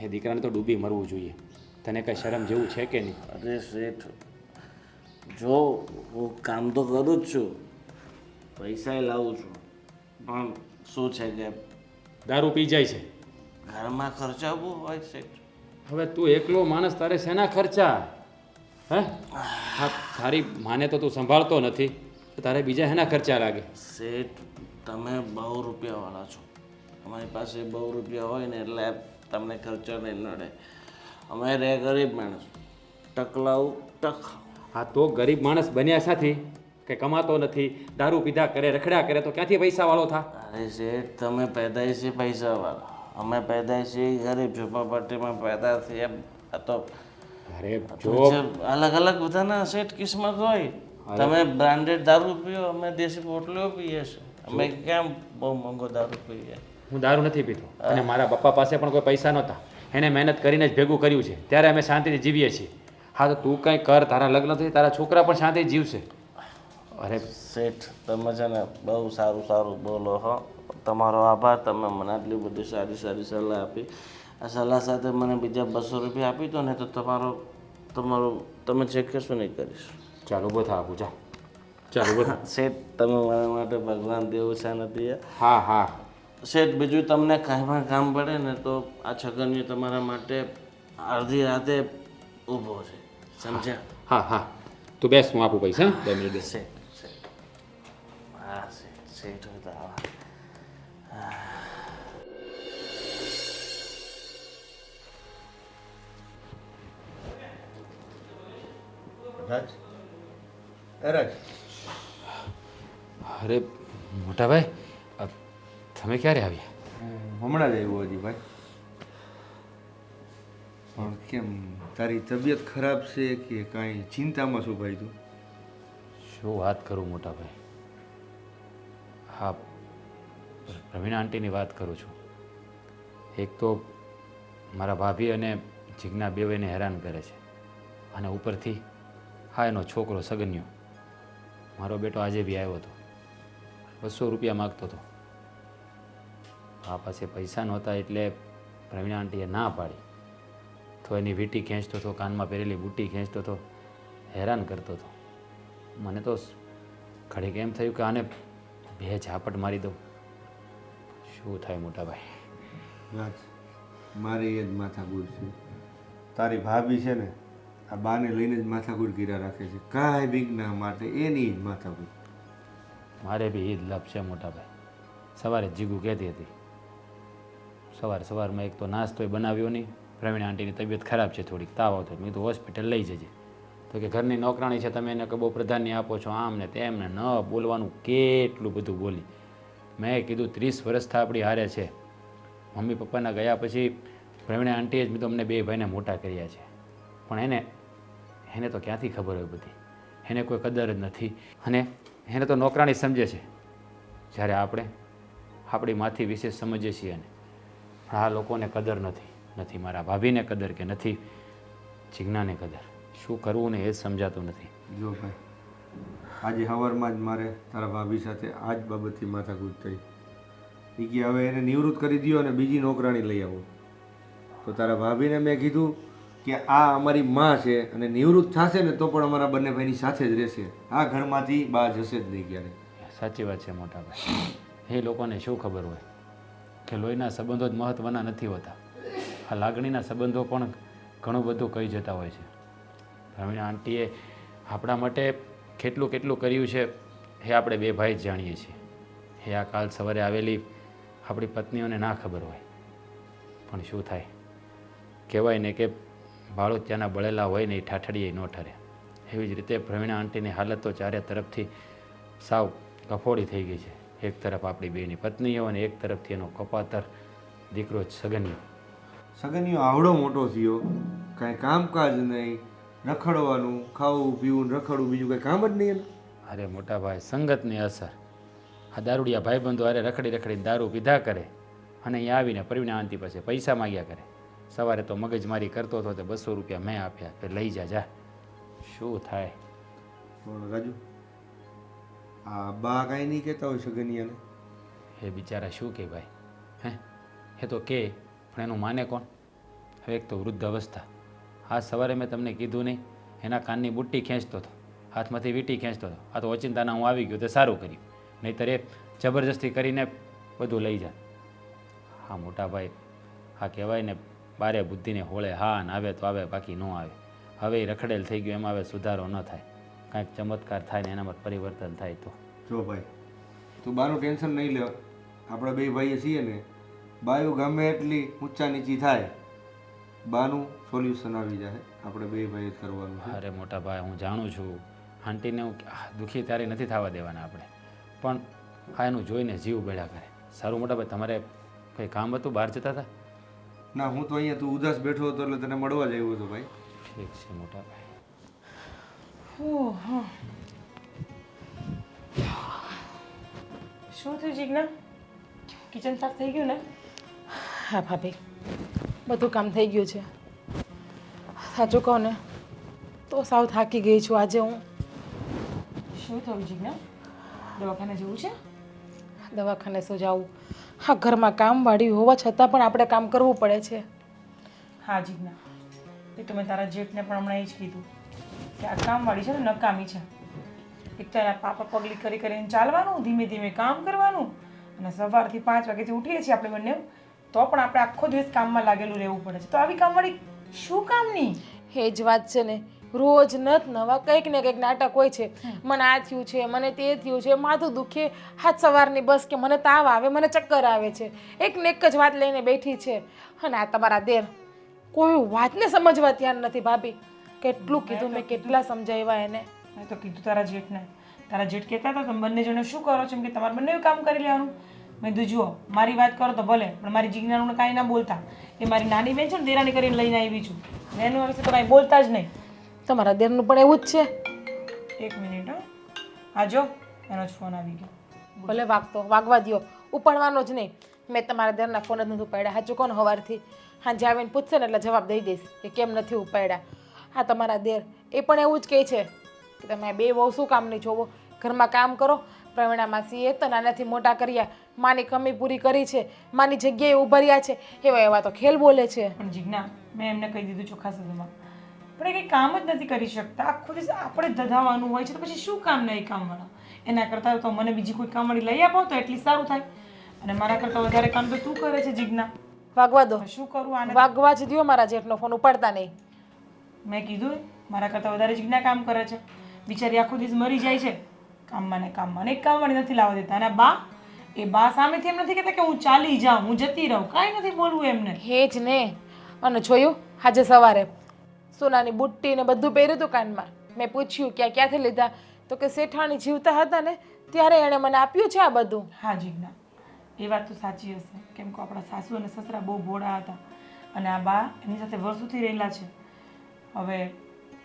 એ દીકરાને તો ડૂબી મરવું જોઈએ. તને કંઈ શરમ જેવું છે કે નહીં? અરે શેઠ, જો હું કામ તો કરું જ છું, પૈસા લાવું છું, પણ શું છે કે દારૂ પી જાય છે. ઘરમાં ખર્ચા બહુ હોય શેઠ. હવે તું એકલો માણસ, તારે શેના ખર્ચા? હે હા તારી માને તો તું સંભાળતો નથી, તો તારે બીજા શેના ખર્ચા લાગે? શેઠ, તમે 2 રૂપિયાવાળા છો. અમારી પાસે 2 રૂપિયા હોય ને એટલે તમને ખર્ચો નહીં નડે. અમે રે ગરીબ માણસ, ટક લાવું ટક. હા તો ગરીબ માણસ બન્યા સાથી કે કમાતો નથી, દારૂ પીધા કરે, રખડ્યા કરે, તો ક્યાંથી પૈસાવાળો થા? અરે શેઠ, તમે પેદાઈશી પૈસાવાળા, અમે પેદાઈશી ગરીબ ઝૂંપડપટ્ટીમાં પેદા થયા. આ તો અરે જો અલગ અલગ બધાના શેઠ કિસ્મત હોય. તમે બ્રાન્ડેડ દારૂ પીઓ, અમે દેશી પોટલીઓ પીએ છીએ. અમે કેમ બહુ મોંઘો દારૂ પીએ? હું દારૂ નથી પીતો અને મારા પપ્પા પાસે પણ કોઈ પૈસા નહોતા. એણે મહેનત કરીને જ ભેગું કર્યું છે ત્યારે અમે શાંતિથી જીવીએ છીએ. હા તો તું કંઈ કર, તારા લગ્ન થઈ, તારા છોકરા પણ શાંતિથી જીવશે. અરે શેઠ તમે છે ને બહુ સારું સારું બોલો હો. તમારો આભાર, તમે મને આટલી બધી સારી સારી સલાહ આપી. આ સલાહ સાથે મને બીજા 200 રૂપિયા આપી દો ને તો તમે ચેક કશું નહીં કરીશ. ચાલો ઊભો થા આપું, જા ચાલો ઊભો થા. શેઠ તમે મારા માટે ભગવાન દેવું છે નથી. હા હા શેઠ બીજું તમને કાંઈ પણ કામ પડે ને તો આ છગનની તમારા માટે અડધી રાતે ઊભો છે, સમજ્યા? હા હા તું બેસ, હું આપું પૈસા. 2 મિનિટ બેસ. હા શેઠ હોય તો આવા. રાજ, એ રાજ, અરે મોટા ભાઈ, તમે ક્યારે આવ્યા? હમણાં જ આવ્યો હજી ભાઈ. પણ કેમ તારી તબિયત ખરાબ છે કે કાંઈ ચિંતામાં શું ભાઈ તું? શું વાત કરું મોટા ભાઈ, હા પ્રવીણા આંટીની વાત કરું છું. એક તો મારા ભાભી અને જીજ્ઞા બેઉને હેરાન કરે છે અને ઉપરથી હા એનો છોકરો સગન્યો, મારો બેટો આજે બી આવ્યો હતો, 200 રૂપિયા માગતો હતો. આ પાસે પૈસા નહોતા એટલે પ્રવીણા આંટીએ ના પાડી. તો એની વીંટી ખેંચતો હતો, કાનમાં પહેરેલી બુટ્ટી ખેંચતો હતો, હેરાન કરતો હતો. મને તો ઘડીક એમ થયું કે આને 2 ઝાપટ મારી દઉં. શું થાય મોટા ભાઈ? રાજ, મારી એ જ માથાકૂટ છે. તારી ભાભી છે ને આ બાને લઈને જ માથાકૂટ કર્યા રાખે છે, કાંઈ વિઘ્ના માટે એની જ માથાકૂટ. મારે બી એ જ લપ છે મોટા ભાઈ. સવારે જીગુ કહેતી હતી, સવારમાં એક તો નાસ્તોય બનાવ્યો નહીં. પ્રવીણા આંટીની તબિયત ખરાબ છે, થોડીક તાવ આવતો, મેં તો હોસ્પિટલ લઈ જજે. તો કે ઘરની નોકરાણી છે, તમે એને બહુ પ્રાધાન્ય આપો છો, આમ ને તેમને ન બોલવાનું કેટલું બધું બોલી. મેં કીધું 30 વર્ષથી આપણી હારે છે. મમ્મી પપ્પાના ગયા પછી પ્રવીણા આંટીએ જ મેં તો અમને 2 ભાઈને મોટા કર્યા છે. પણ એને તો ક્યાંથી ખબર હોય બધી? એને કોઈ કદર જ નથી અને એને તો નોકરાણી સમજે છે, જ્યારે આપણે આપણી માથી વિશેષ સમજીએ છીએ. અને આ લોકોને કદર નથી મારા ભાભીને કદર કે નથી જીજ્ઞાને કદર. શું કરવું ને એ જ સમજાતું નથી. જો ભાઈ, આજે સવારમાં જ મારે તારા ભાભી સાથે આ જ બાબતથી માથાકૂટ થઈ. એ કે હવે એને નિવૃત્ત કરી દો અને બીજી નોકરાણી લઈ આવો. તો તારા ભાભીને મેં કીધું કે આ અમારી માં છે અને નિવૃત્ત થશે ને તો પણ અમારા બંને ભાઈની સાથે જ રહેશે, આ ઘરમાંથી બહાર જશે જ નહીં ક્યારે. સાચી વાત છે મોટા ભાઈ. એ લોકોને શું ખબર હોય કે લોહીના સંબંધો જ મહત્ત્વના નથી હોતા, આ લાગણીના સંબંધો પણ ઘણું બધું કહી જતા હોય છે. પ્રવીણા આંટીએ આપણા માટે કેટલું કર્યું છે એ આપણે 2 ભાઈ જ જાણીએ છીએ. એ આ કાલ સવારે આવેલી આપણી પત્નીઓને ના ખબર હોય. પણ શું થાય, કહેવાય ને કે બાળો ત્યાંના બળેલા હોય ને એ ઠાઠડીએ ન ઠરે. એવી જ રીતે પ્રવીણા આંટીની હાલત તો ચારે તરફથી સાવ કફોડી થઈ ગઈ છે. એક તરફ આપણી બેની પત્નીઓ અને એક તરફથી એનો કપાતર દીકરો સગન્યો. સગનીઓ આવડો મોટો થયો, કાંઈ કામકાજ નહીં, રખડવાનું, ખાવું પીવું રખડવું, બીજું કાંઈ કામ જ નહીં એનું. અરે મોટા ભાઈ, સંગતની અસર. આ દારૂડિયા ભાઈબંધો અરે રખડીને દારૂ પીધા કરે અને અહીંયા આવીને પ્રવીણા આંટી પાસે પૈસા માગ્યા કરે. સવારે તો મગજમારી કરતો હતો, તો 200 રૂપિયા મેં આપ્યા, તો લઈ જા. શું થાય? પણ રાજુ, આ બા કાંઈ નહીં કહેતા હોય સગનિયાને? એ બિચારા શું કહે ભાઈ? હે, એ તો કહે પણ એનું માને કોણ? હવે એક તો વૃદ્ધ અવસ્થા. આ સવારે મેં તમને કીધું નહીં, એના કાનની બુટ્ટી ખેંચતો હતો, હાથમાંથી વીંટી ખેંચતો હતો. આ તો ઓચિંતાના હું આવી ગયો, તે સારું કર્યું, નહીંતર એ જબરજસ્તી કરીને બધું લઈ જાય. હા મોટા ભાઈ, હા કહેવાય ને બારે બુદ્ધિને હોળે હા ને આવે તો આવે, બાકી ન આવે. હવે એ રખડેલ થઈ ગયું, એમાં હવે સુધારો ન થાય. કાંઈક ચમત્કાર થાય ને એનામાં પરિવર્તન થાય તો. જો ભાઈ, તું બાનું ટેન્શન નહીં લે. આપણે 2 ભાઈએ છીએ ને, બાયું ગમે એટલી ઊંચા નીચી થાય, બાનું સોલ્યુશન આવી જાય. આપણે 2 ભાઈએ જ કરવાનું છે. અરે મોટા ભાઈ, હું જાણું છું આંટીને હું દુઃખી ત્યારે નથી થવા દેવાના આપણે, પણ આ એનું જોઈને જીવ બેડા કરે. સારું મોટા ભાઈ, તમારે કંઈ કામ હતું, બહાર જતા હતા? ના, હું તો અહીંયા તું ઉદાસ બેઠો હતો એટલે તને મળવા જ આવ્યો હતો ભાઈ. ઠીક છે મોટા ભાઈ. શું થયું જીજ્ઞા? કિચન સાફ થઈ ગયું ને? હા ભાભી, બધું કામ થઈ ગયું છે. સાચું કહું ને તો સાવ થાકી ગઈ છું આજે હું. શું થયું જીજ્ઞા? દવાખાને જવું છે? દવાખાને શું જાવું, હા ઘરમાં કામવાળી હોવા છતાં પણ આપણે કામ કરવું પડે છે. હા જીજ્ઞા, એ તો મેં તારા જેઠને પણ હમણાં એ જ કીધું કે આ કામવાળી છે ને નકામી છે. એક તો એના પાપા પગલી કરી કરીને ચાલવાનું, ધીમે ધીમે કામ કરવાનું, અને સવારથી 5 વાગ્યાથી ઉઠીએ છીએ આપણે બંને, તો પણ આપણે આખો દિવસ કામમાં લાગેલું રહેવું પડે છે. તો આવી કામવાળી શું કામની? એ જ વાત છે ને, રોજ નત નવા કંઈક ને કંઈક નાટક હોય છે. મને આ થયું છે, મને તે થયું છે, માથું દુખે, હાથ સવારની બસ કે મને તાવ આવે, મને ચક્કર આવે છે, એક ને એક જ વાત લઈને બેઠી છે. અને આ તમારા દેર કોઈ વાતને સમજવા તૈયાર નથી ભાભી. કેટલું કીધું મેં, કેટલા સમજાવ્યા એને. મેં તો કીધું તારા જેઠને. તારા જેઠ કહેતા હતા તમે બંને જણે શું કરો છો? એમ કે તમારે બંને કામ કરી લેવાનું. મેં કીધું જુઓ, મારી વાત કરો તો ભલે, પણ મારી જીજ્ઞાનું કાંઈ ના બોલતા. એ મારી નાની બેન છે ને, દેરાણી કરીને લઈને આવી છું, એનું વિશે તો કાંઈ બોલતા જ નહીં. તમારા દેરનું પણ એવું જ છે. 1 મિનિટ હા, આ જો એનો જ ફોન આવી ગયો. ભલે વાગતો વાગવા દ્યો, ઉપાડવાનો જ નહીં. મેં તમારા દેરના ફોન જ નથી ઉપાડ્યા. સાચું કોણ સવારથી હાંજે આવીને પૂછશે ને એટલે જવાબ દઈ દઈશ કે કેમ નથી ઉપાડ્યા. હા તમારા દેર એ પણ એવું જ કહે છે કે તમે બે બહુ શું કામની જોવો, ઘરમાં કામ કરો. પ્રવીણા માસીએ તો નાનાથી મોટા કર્યા, માની કમી પૂરી કરી છે, માની જગ્યાએ ઊભા રહ્યા છે, એવા એવા તો ખેલ બોલે છે. પણ જીજ્ઞા, મેં એમને કહી દીધું ચોખ્ખા શબ્દમાં, પણ એ કંઈ કામ જ નથી કરી શકતા. આખો દિવસ આપણે ધધાવવાનું હોય છે, તો પછી શું કામ નહીં કામવાળા? એના કરતાં તો મને બીજી કોઈ કામવાળી લઈ આપો તો એટલી સારું થાય. અને મારા કરતાં વધારે કામ તો તું કરે છે જીજ્ઞા. વાગવા દો, શું કરું આને? વાગવા જ દ્યો. મારા જેટનો ફોન ઉપાડતા નહીં. મેં કીધું મારા કરતાં વધારે જીજ્ઞા કામ કરે છે. બિચારી આખો દિવસ મરી જાય છે કામમાં ને કામમાં, ને એક કામવાળી નથી લાવવા દેતા. અને બા, એ બા સામેથી એમ નથી કહેતા કે હું ચાલી જાઉં, હું જતી રહું, કાંઈ નથી બોલવું એમને. હે જ ને. અને જોયું આજે સવારે સોનાની બુટ્ટી ને બધું પહેર્યું હતું કાનમાં. મેં પૂછ્યું કે આ ક્યાંથી લીધા, તો કે શેઠાણી જીવતા હતા ને ત્યારે એણે મને આપ્યું છે આ બધું. હા જીજ્ઞા, એ વાત તો સાચી હશે, કેમ કે આપણા સાસુ અને સસરા બહુ ભોળા હતા, અને આ બા એની સાથે વર્ષોથી રહેલા છે. હવે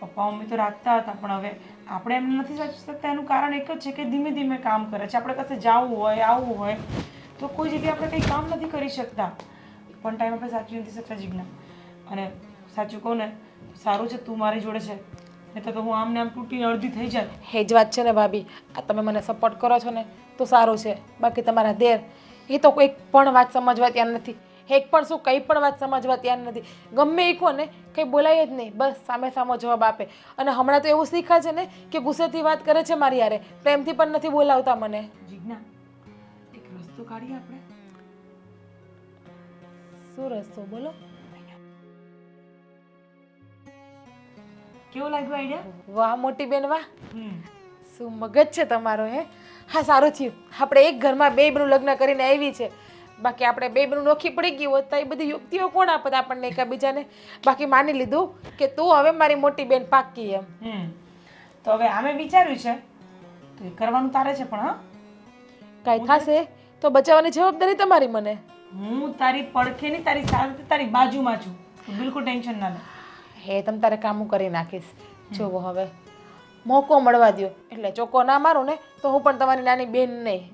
પપ્પા મમ્મી તો રાખતા હતા, પણ હવે આપણે એમને નથી સાચી શકતા. એનું કારણ એક જ છે કે ધીમે ધીમે કામ કરે છે. આપણે કશે જવું હોય, આવવું હોય, તો કોઈ જગ્યાએ આપણે કંઈ કામ નથી કરી શકતા. પણ ટાઈમ આપણે સાચવી નથી શકતા જીજ્ઞા. અને સાચું કહું ને, સારું છે તું મારી જોડે છે, નહીં તો હું આમને આમ તૂટીને અડધી થઈ જાય. એ જ વાત છે ને ભાભી, આ તમે મને સપોર્ટ કરો છો ને તો સારું છે. બાકી તમારા દેર એ તો કોઈ પણ વાત સમજવા તૈયાર નથી. એક પણ શું, કંઈ પણ વાત સમજવા તૈયાર નથી. ગમે એ કહો ને કંઈ બોલાય જ નહીં, બસ સામે સામો જવાબ આપે. અને હમણાં તો એવું શીખા છે ને કે ગુસ્સેથી વાત કરે છે મારી યારે, પ્રેમથી પણ નથી બોલાવતા મને. જીજ્ઞા, એક રસ્તો કાઢીએ આપણે. શું રસ્તો બોલો? કેવું લાગ્યું આઈડિયા? વાહ મોટી બેન વાહ, શું મગજ છે તમારો હે. હા સારું થયું આપણે એક ઘરમાં બે બેનું લગ્ન કરીને આવી છે. બાકી આપણે બે બેનું નોખી પડી ગઈ હોત તો એ બધી યુક્તિઓ કોણ આપત આપણને એકબીજાને. બાકી માની લીધું કે તું હવે મારી મોટી બેન પાકી એમ. તો હવે આમે વિચાર્યું છે તો એ કરવાનું તારે છે. પણ હા, કાંઈ થશે તો બચાવવાની જવાબદારી તમારી. મને હું તારી પડખે નહીં, તારી સાથે તારી બાજુમાં છું, બિલકુલ ટેન્શન ના લે. હે તમ તારે કામું કરી નાખીશ. જોવો હવે મોકો મળવા દો, એટલે ચોખ્ખો ના મારું ને તો હું પણ તમારી નાની બેન નહીં.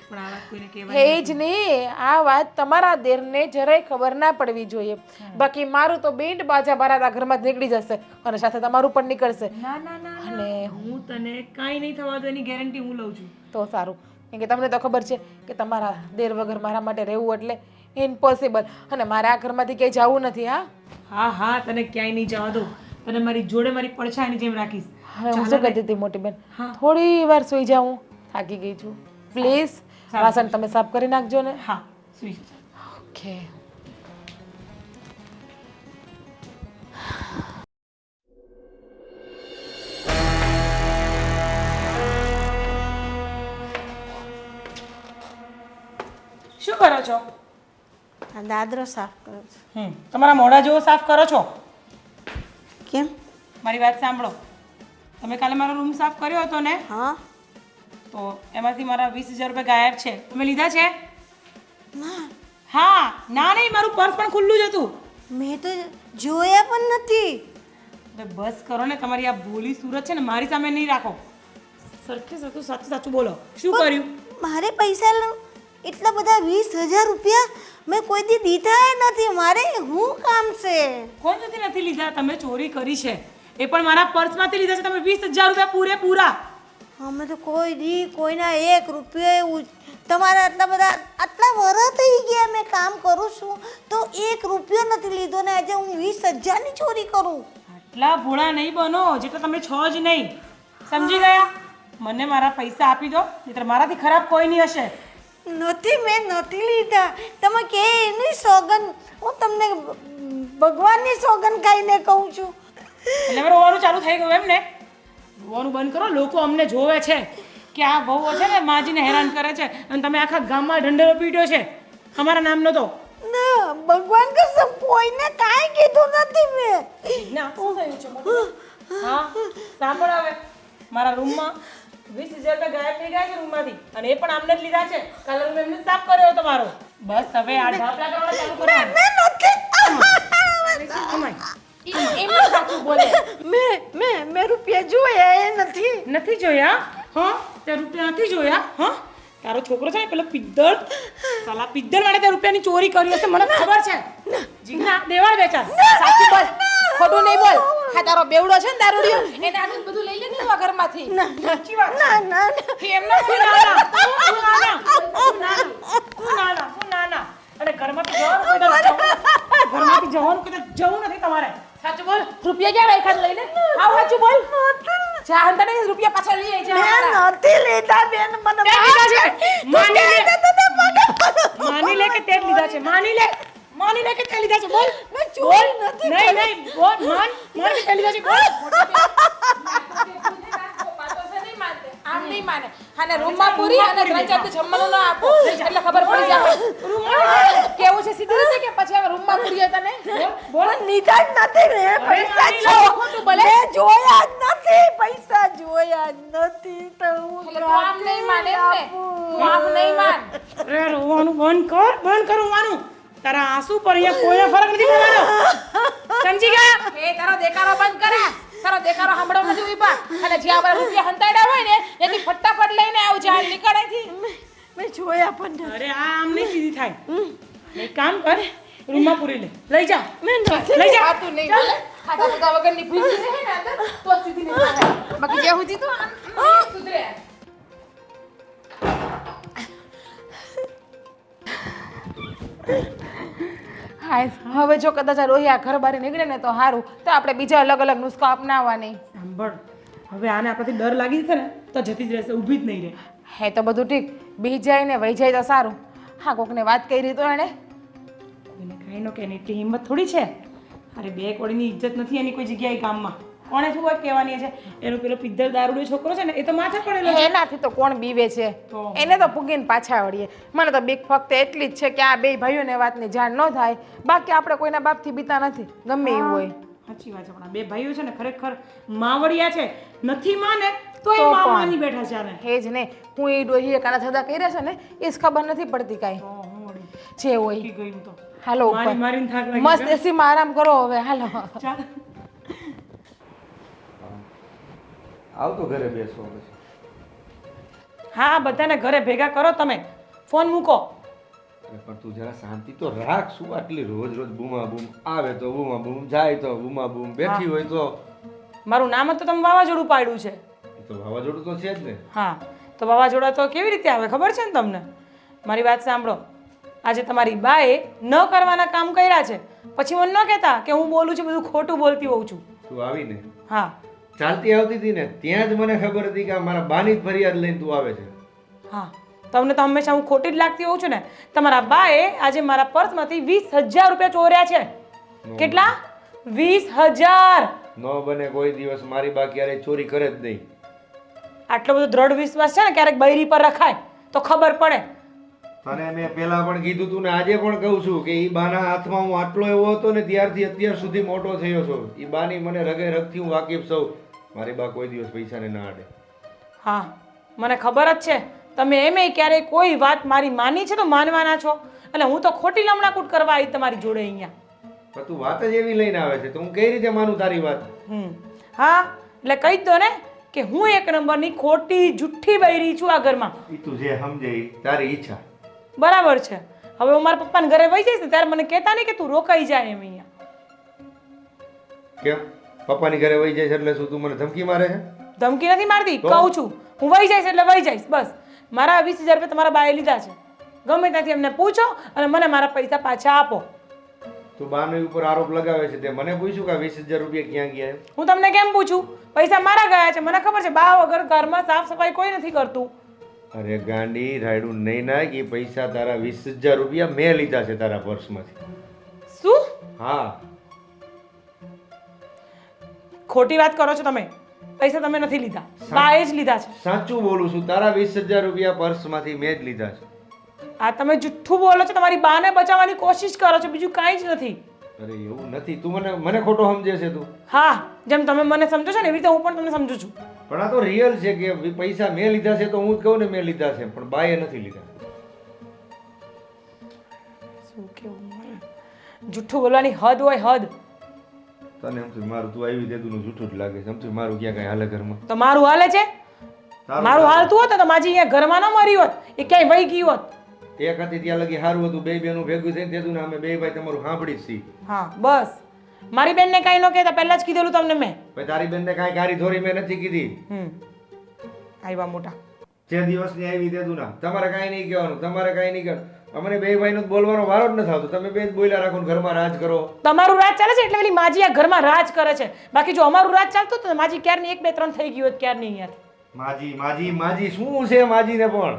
પણ આ વાત કોઈને કહેવાય હે જ નહીં, આ વાત તમારા દેરને જરાય ખબર ના પડવી જોઈએ. બાકી મારું તો બેન્ટ બાજા બારાતા ઘરમાં જ નીકળી જશે અને સાથે તમારું પણ નીકળશે. ના ના ના, અને હું તને કાંઈ નહીં થવા દો એની ગેરંટી હું લઉં છું. તો સારું, કેમ કે તમને તો ખબર છે કે તમારા દેર વગર મારા માટે રહેવું એટલે ઇમ્પોસિબલ. અને મારે આ ઘરમાંથી ક્યાંય જવું નથી. હા હા, તને ક્યાંય નહીં જવા દઉં. તને મારી જોડે મારી પડછાયાની જેમ રાખીશ. હવે હું શું કહેતી હતી મોટી બેન, થોડી વાર સુઈ જાઉં, થાકી ગઈ છું. પ્લીઝ વાસણ તમે સાફ કરી નાખજો ને. હા, સુઈ જા. ઓકે. શું કરો છો? આ દાદરો સાફ કરો છો. તમારા મોઢા જેવો સાફ કરો છો. કેમ? મારી વાત સાંભળો. તમે કાલે મારો રૂમ સાફ કર્યો હતો ને, હા. તો એમાંથી મારા 20,000 રૂપિયા ગાયબ છે. તમે લીધા છે? ના, હા. ના નહીં, મારું પર્સ પણ ખુલ્લું જ હતું. મેં તો જોયા પણ નથી. હવે બસ કરો ને, તમારી આ ભોલી સુરત છે ને મારી સામે નહીં રાખો. સરખે સરખું સાચું સાચું બોલો, શું કર્યું? મારે પૈસા એટલા બધા 20,000 રૂપિયા મેં કોઈ દી દીધા નથી, મારે શું કામ છે? કોણ નથી લીધા? તમે ચોરી કરી છે, એ પણ મારા પર્સમાંથી લીધા છે તમે 20,000 રૂપિયા પૂરેપૂરા. અમે તો કોઈ દી કોઈના 1 રૂપિયો એવું તમારા આટલા વર્ષ થઈ ગયા મેં કામ કરું છું તો 1 રૂપિયો નથી લીધો ને આજે હું 20,000 ની ચોરી કરું? આટલા ભોળા નહીં બનો જેટલા તમે છો જ નહીં. સમજી ગયા? મને મારા પૈસા આપી દો, નહીંતર મારાથી ખરાબ કોઈ નહીં હશે. નથી, મેં નથી લીધા. તમે કે એની સોગન, હું તમને ભગવાનની સોગન ખાઈને કહું છું. એટલે હવે રોવાનું ચાલુ થઈ ગયું એમ ને? રોવાનું બંધ કરો. લોકો અમને જોવે છે કે આ વહુઓ છે ને માજીને હેરાન કરે છે અને તમે આખા ગામમાં ઢંઢેરો પીટ્યો છે અમારા નામનો. તો ના, ભગવાન કસમ કોઈને કાંઈ કીધું નથી મેં. ના શું થયું છે મોટું? હા સાંભળ, હવે મારા રૂમમાં 20,000 રૂપિયા ગાયબ થઈ ગયા છે રૂમમાંથી, અને એ પણ આમને જ લીધા છે. કાલે રૂમ એમને સાફ કર્યો તમારો. બસ હવે આ ઢાપલા કરવાના ચાલુ કરો. મેં નથી. એમને સાચું બોલે. મેં રૂપિયા જોયા એ નથી. નથી જોયા? હા, તે રૂપિયા નથી જોયા? હા, તારો છોકરો છે ને પેલો પિદ્દળ, સાલા પિદ્દળ માટે તે રૂપિયાની ચોરી કરી હશે, મને ખબર છે. જીગના દેવાળ વેચાર. સાચું બોલ, ખોટું નહીં બોલ. હા, તારો બેવડો છે ને દારૂડિયો, એને આગળ બધું લઈ લે ને એવા ઘરમાંથી. સાચી વાત છે. ના એમનો તું નાના, તું નાના, તું નાના. અને ઘરમાંથી જવાનું કોઈ દાડો જવું નથી. ઘરમાંથી જવાનું કોઈ દાડો જવું નથી તમારે. સાચું બોલ. રૂપિયા ક્યાં રાખ્યા લઈને? આવ સાચું બોલ. જા અંતને રૂપિયા પાછા લઈ આવી જા. મેં નથી લીધા બેન, મને તે લીધા છે. માની લે કે તે જ લીધા છે. માની લે કે તે લીધા છે. બોલ. મેં ચોરી નથી નહીં બોલ. માન કે તે લીધા છે. બોલ. આમ નહીં માને. અને રૂમમાં પૂરી અને 3-4 જમવાનું ના આપો એટલે ખબર પડી જાય. કેવું છે સીધી રીતે કે પછી હવે રૂમમાં પૂરી તને? બોલ. લીધા જ નથી મેં. પૈસા ખોટું બોલે. મેં જોયા જ નથી. પૈસા જોયા જ નથી તો હું એટલે તું આમ નહીં માને એમ ને? તું આમ નહીં માન. અરે રોવાનું બંધ કર રોવાનું. તારા આંસુ પર અહીંયા કોઈને ફરક નથી પડવાનો. સમજી ગયા? એ તારો દેકારો બંધ કરે. તારો દેકારો સાંભળવા નથી ઉભા. અને જ્યાં આપણે રૂપિયા હંતાડ્યા હોય ને એથી ફટાફટ લઈને આવજે. આ નીકળે થી. મેં જોયા પણ નથી. અરે આ આમ નહીં સીધી થાય. એક કામ કર, રૂમમાં પૂરી લે. લઈ જા. મેં નથી. લઈ જા. આ તું નહીં બોલે. ખાતા પીતા વગરની ભૂલી રહે ને અંદર તો જ સીધી નહીં થાય. બાકી જ્યાં સુધી તો આમ નહીં સુધરે. હા, હવે જો કદાચ આ રોહિયા ઘર બહાર નીકળે ને તો સારું, તો આપણે બીજા અલગ અલગ નુસ્ખો અપનાવવા નહીં. સાંભળ, હવે આને આપણાથી ડર લાગી જશે ને તો જતી જ રહેશે, ઊભી જ નહીં રહે. હે તો બધું ઠીક, બી જાય ને વહી જાય તો સારું. હા, કોકને વાત કરી તો એણે કોઈને કાંઈ ન કે એટલી હિંમત થોડી છે. અરે બે કોડીની ઇજ્જત નથી એની કોઈ જગ્યાએ ગામમાં. કોણે શું વાત કહેવાની છે? એનો પેલો પિદ્દર દારૂડિયો છોકરો છે ને એ તો માથે પડેલો છે. એનાથી તો કોણ બીવે છે? એને તો પૂગીને પાછા વળીએ. મને તો બીક ફક્ત એટલી જ છે કે આ બે ભાઈઓને વાતની જાણ ન થાય. બાકી આપણે કોઈના બાપથી બીતા નથી, ગમે એવું હોય. સાચી વાત છે, પણ આ બે ભાઈઓ છે ને ખરેખર માવડિયા છે. નથી માને તો એ તો મા પણ. માની બેઠા છે આને. હે જ ને, હું એ ડોહીએ કાના થતા કર્યા છે ને એ જ ખબર નથી પડતી કાંઈ. હું વળી જે હોય. ઊઠી ગઈ હું તો. હાલો ઉપર. મારીને થાક લાગી મસ્ત એસીમાં આરામ કરો હવે. હાલો. ચાલ. આવતો ઘરે બેસવો પછી. હા, બધાને ઘરે ભેગા કરો તમે. ફોન મૂકો. અરે પણ તું જરા શાંતિ તો રાખ. શું આટલી રોજ બૂમા બૂમ? આવે તો બૂમા બૂમ, જાય તો બૂમા બૂમ, બેઠી હોય તો. મારું નામ જ તો તમે વાવાઝોડું પાડ્યું છે. એ તો વાવાઝોડું તો છે જ ને. હા, તો વાવાઝોડા તો કેવી રીતે આવે ખબર છે ને તમને? મારી વાત સાંભળો. આજે તમારી બાએ ન કરવાના કામ કર્યા છે, પછી મને ન કહેતા કે હું બોલું છું બધું ખોટું બોલતી હોઉં છું. તું આવીને હા ચાલતી આવતી હતી ને ત્યાં જ મને ખબર હતી કે આ મારા બાની જ ફરિયાદ લઈને તું આવે છે. હા, તમને તો હંમેશા હું ખોટી જ લાગતી હોઉં છું ને. તમારા બાએ આજે મારા પર્સમાંથી 20,000 રૂપિયા ચોર્યા છે. કેટલા? 20,000. ન બને કોઈ દિવસ. મારી બા ક્યારેય ચોરી કરે જ નહીં. આટલો બધો દ્રઢ વિશ્વાસ છે ને ક્યારેક બૈરી પર રખાય તો ખબર પડે. તને મેં પહેલા પણ કીધું તું ને આજે પણ કહું છું કે ઈ બાના હાથમાં હું આટલો એવો હતો ને ત્યારથી અત્યાર સુધી મોટો થયો છું. ઈ બાની મને રગે રગથી હું વાકેફ છું. મારી બા કોઈ દિવસ પૈસાને ના આડે. હા, મને ખબર જ છે. તમે એમે ક્યારેય કોઈ વાત મારી માની છે તો માનવાના છો. એટલે હું તો ખોટી લમણાકૂટ કરવા આવી તમારી જોડે અહીંયા. પણ તું વાત જ એવી લઈને આવે છે તો હું કઈ રીતે માનું તારી વાત? હા, એટલે કહી દો ને કે હું એક નંબરની ખોટી જુઠ્ઠી બૈરી છું આ ઘરમાં. ઈ તું જે સમજે ઈ તારી ઈચ્છા. બરાબર છે. હવે હું મારા પપ્પાને ઘરે વહી જઈશ ને ત્યારે મને કહેતા નહીં કે તું રોકાઈ જાય એમ અહીંયા. કેમ પપ્પાની ઘરે વહી જાય છે એટલે શું તું મને ધમકી મારે છે? ધમકી નથી મારતી, કહું છું હું વહી જઈશ એટલે વહી જઈશ બસ. મારા 20,000 રૂપિયા તમારા બાએ લીધા છે, ગમે ત્યાંથી એમને પૂછો અને મને મારા પૈસા પાછા આપો. તું બાની ઉપર આરોપ લગાવે છે, તે મને પૂછ્યું કે 20,000 રૂપિયા ક્યાં ગયા એમ? હું તમને કેમ પૂછું? પૈસા મારા ગયા છે, મને ખબર છે. બા વગર ઘરમાં સાફ સફાઈ કોઈ નથી કરતું. અરે ગાંડી રાયડું નહીં નાખ, એ પૈસા તારા 20,000 રૂપિયા મેં લીધા છે તારા પર્સમાંથી. શું હા, ખોટી વાત કરો છો તમે? પૈસા તમે નથી લીધા, બાએ જ લીધા છે. સાચું બોલું છું, તારા 20,000 રૂપિયા પર્સમાંથી મેં જ લીધા છે. આ તમે જુઠ્ઠું બોલો છો, તમારી બાને બચાવવાની કોશિશ કરો છો, બીજું કાંઈ જ નથી. અરે એવું નથી, તું મને ખોટો સમજે છે તું. હા, જેમ તમે મને સમજો છો ને એવી રીતે હું પણ તમને સમજુ છું. પણ આ તો રિયલ છે કે પૈસા મેં લીધા છે, તો હું જ કહું ને મેં લીધા છે, પણ બાએ નથી લીધા. શું કેવું મારે? જુઠ્ઠું બોલવાની હદ હોય, હદ. તને એમ મારું તું આવી દે તું જૂઠું જ લાગે છે. એમ મારું ક્યાં કઈ હાલે ઘરમાં? તો મારું હાલે છે? મારું હાલતું હોત તો માજી અહીંયા ઘરમાં ન મરી હોત, એ ક્યાંય વહી ગઈ હોત. એક હતી ત્યાં લગી સારું હતું, બે બેનું ભેગું થઈને તેતું ને અમે બે ભાઈ તમારું સાંભળી છીએ. હા બસ, મારી બેનને કાંઈ ન કહેતા પહેલા જ કીધેલું તમને મેં. ભાઈ તારી બેનને કાંઈ ગારી ધોરી મેં નથી કીધી. આવ્યા મોટા. જે દિવસની આવી તેતું ના તમારે કાંઈ નહીં કહેવાનું, તમારે કાંઈ નહીં કહેવાનું. અમને બે ભાઈનો બોલવાનો વારો જ નથી આવતો. તમે બે જ બોલ્યા રાખો ને ઘરમાં રાજ કરો. તમારું રાજ ચાલે છે એટલે પેલી માજી આ ઘરમાં રાજ કરે છે. બાકી જો અમારું રાજ ચાલતું તો માજી ક્યારની 1 2 3 થઈ ગયું હોત, ક્યારની અહીંયાથી. માજી માજી માજી શું છે માજીને પણ?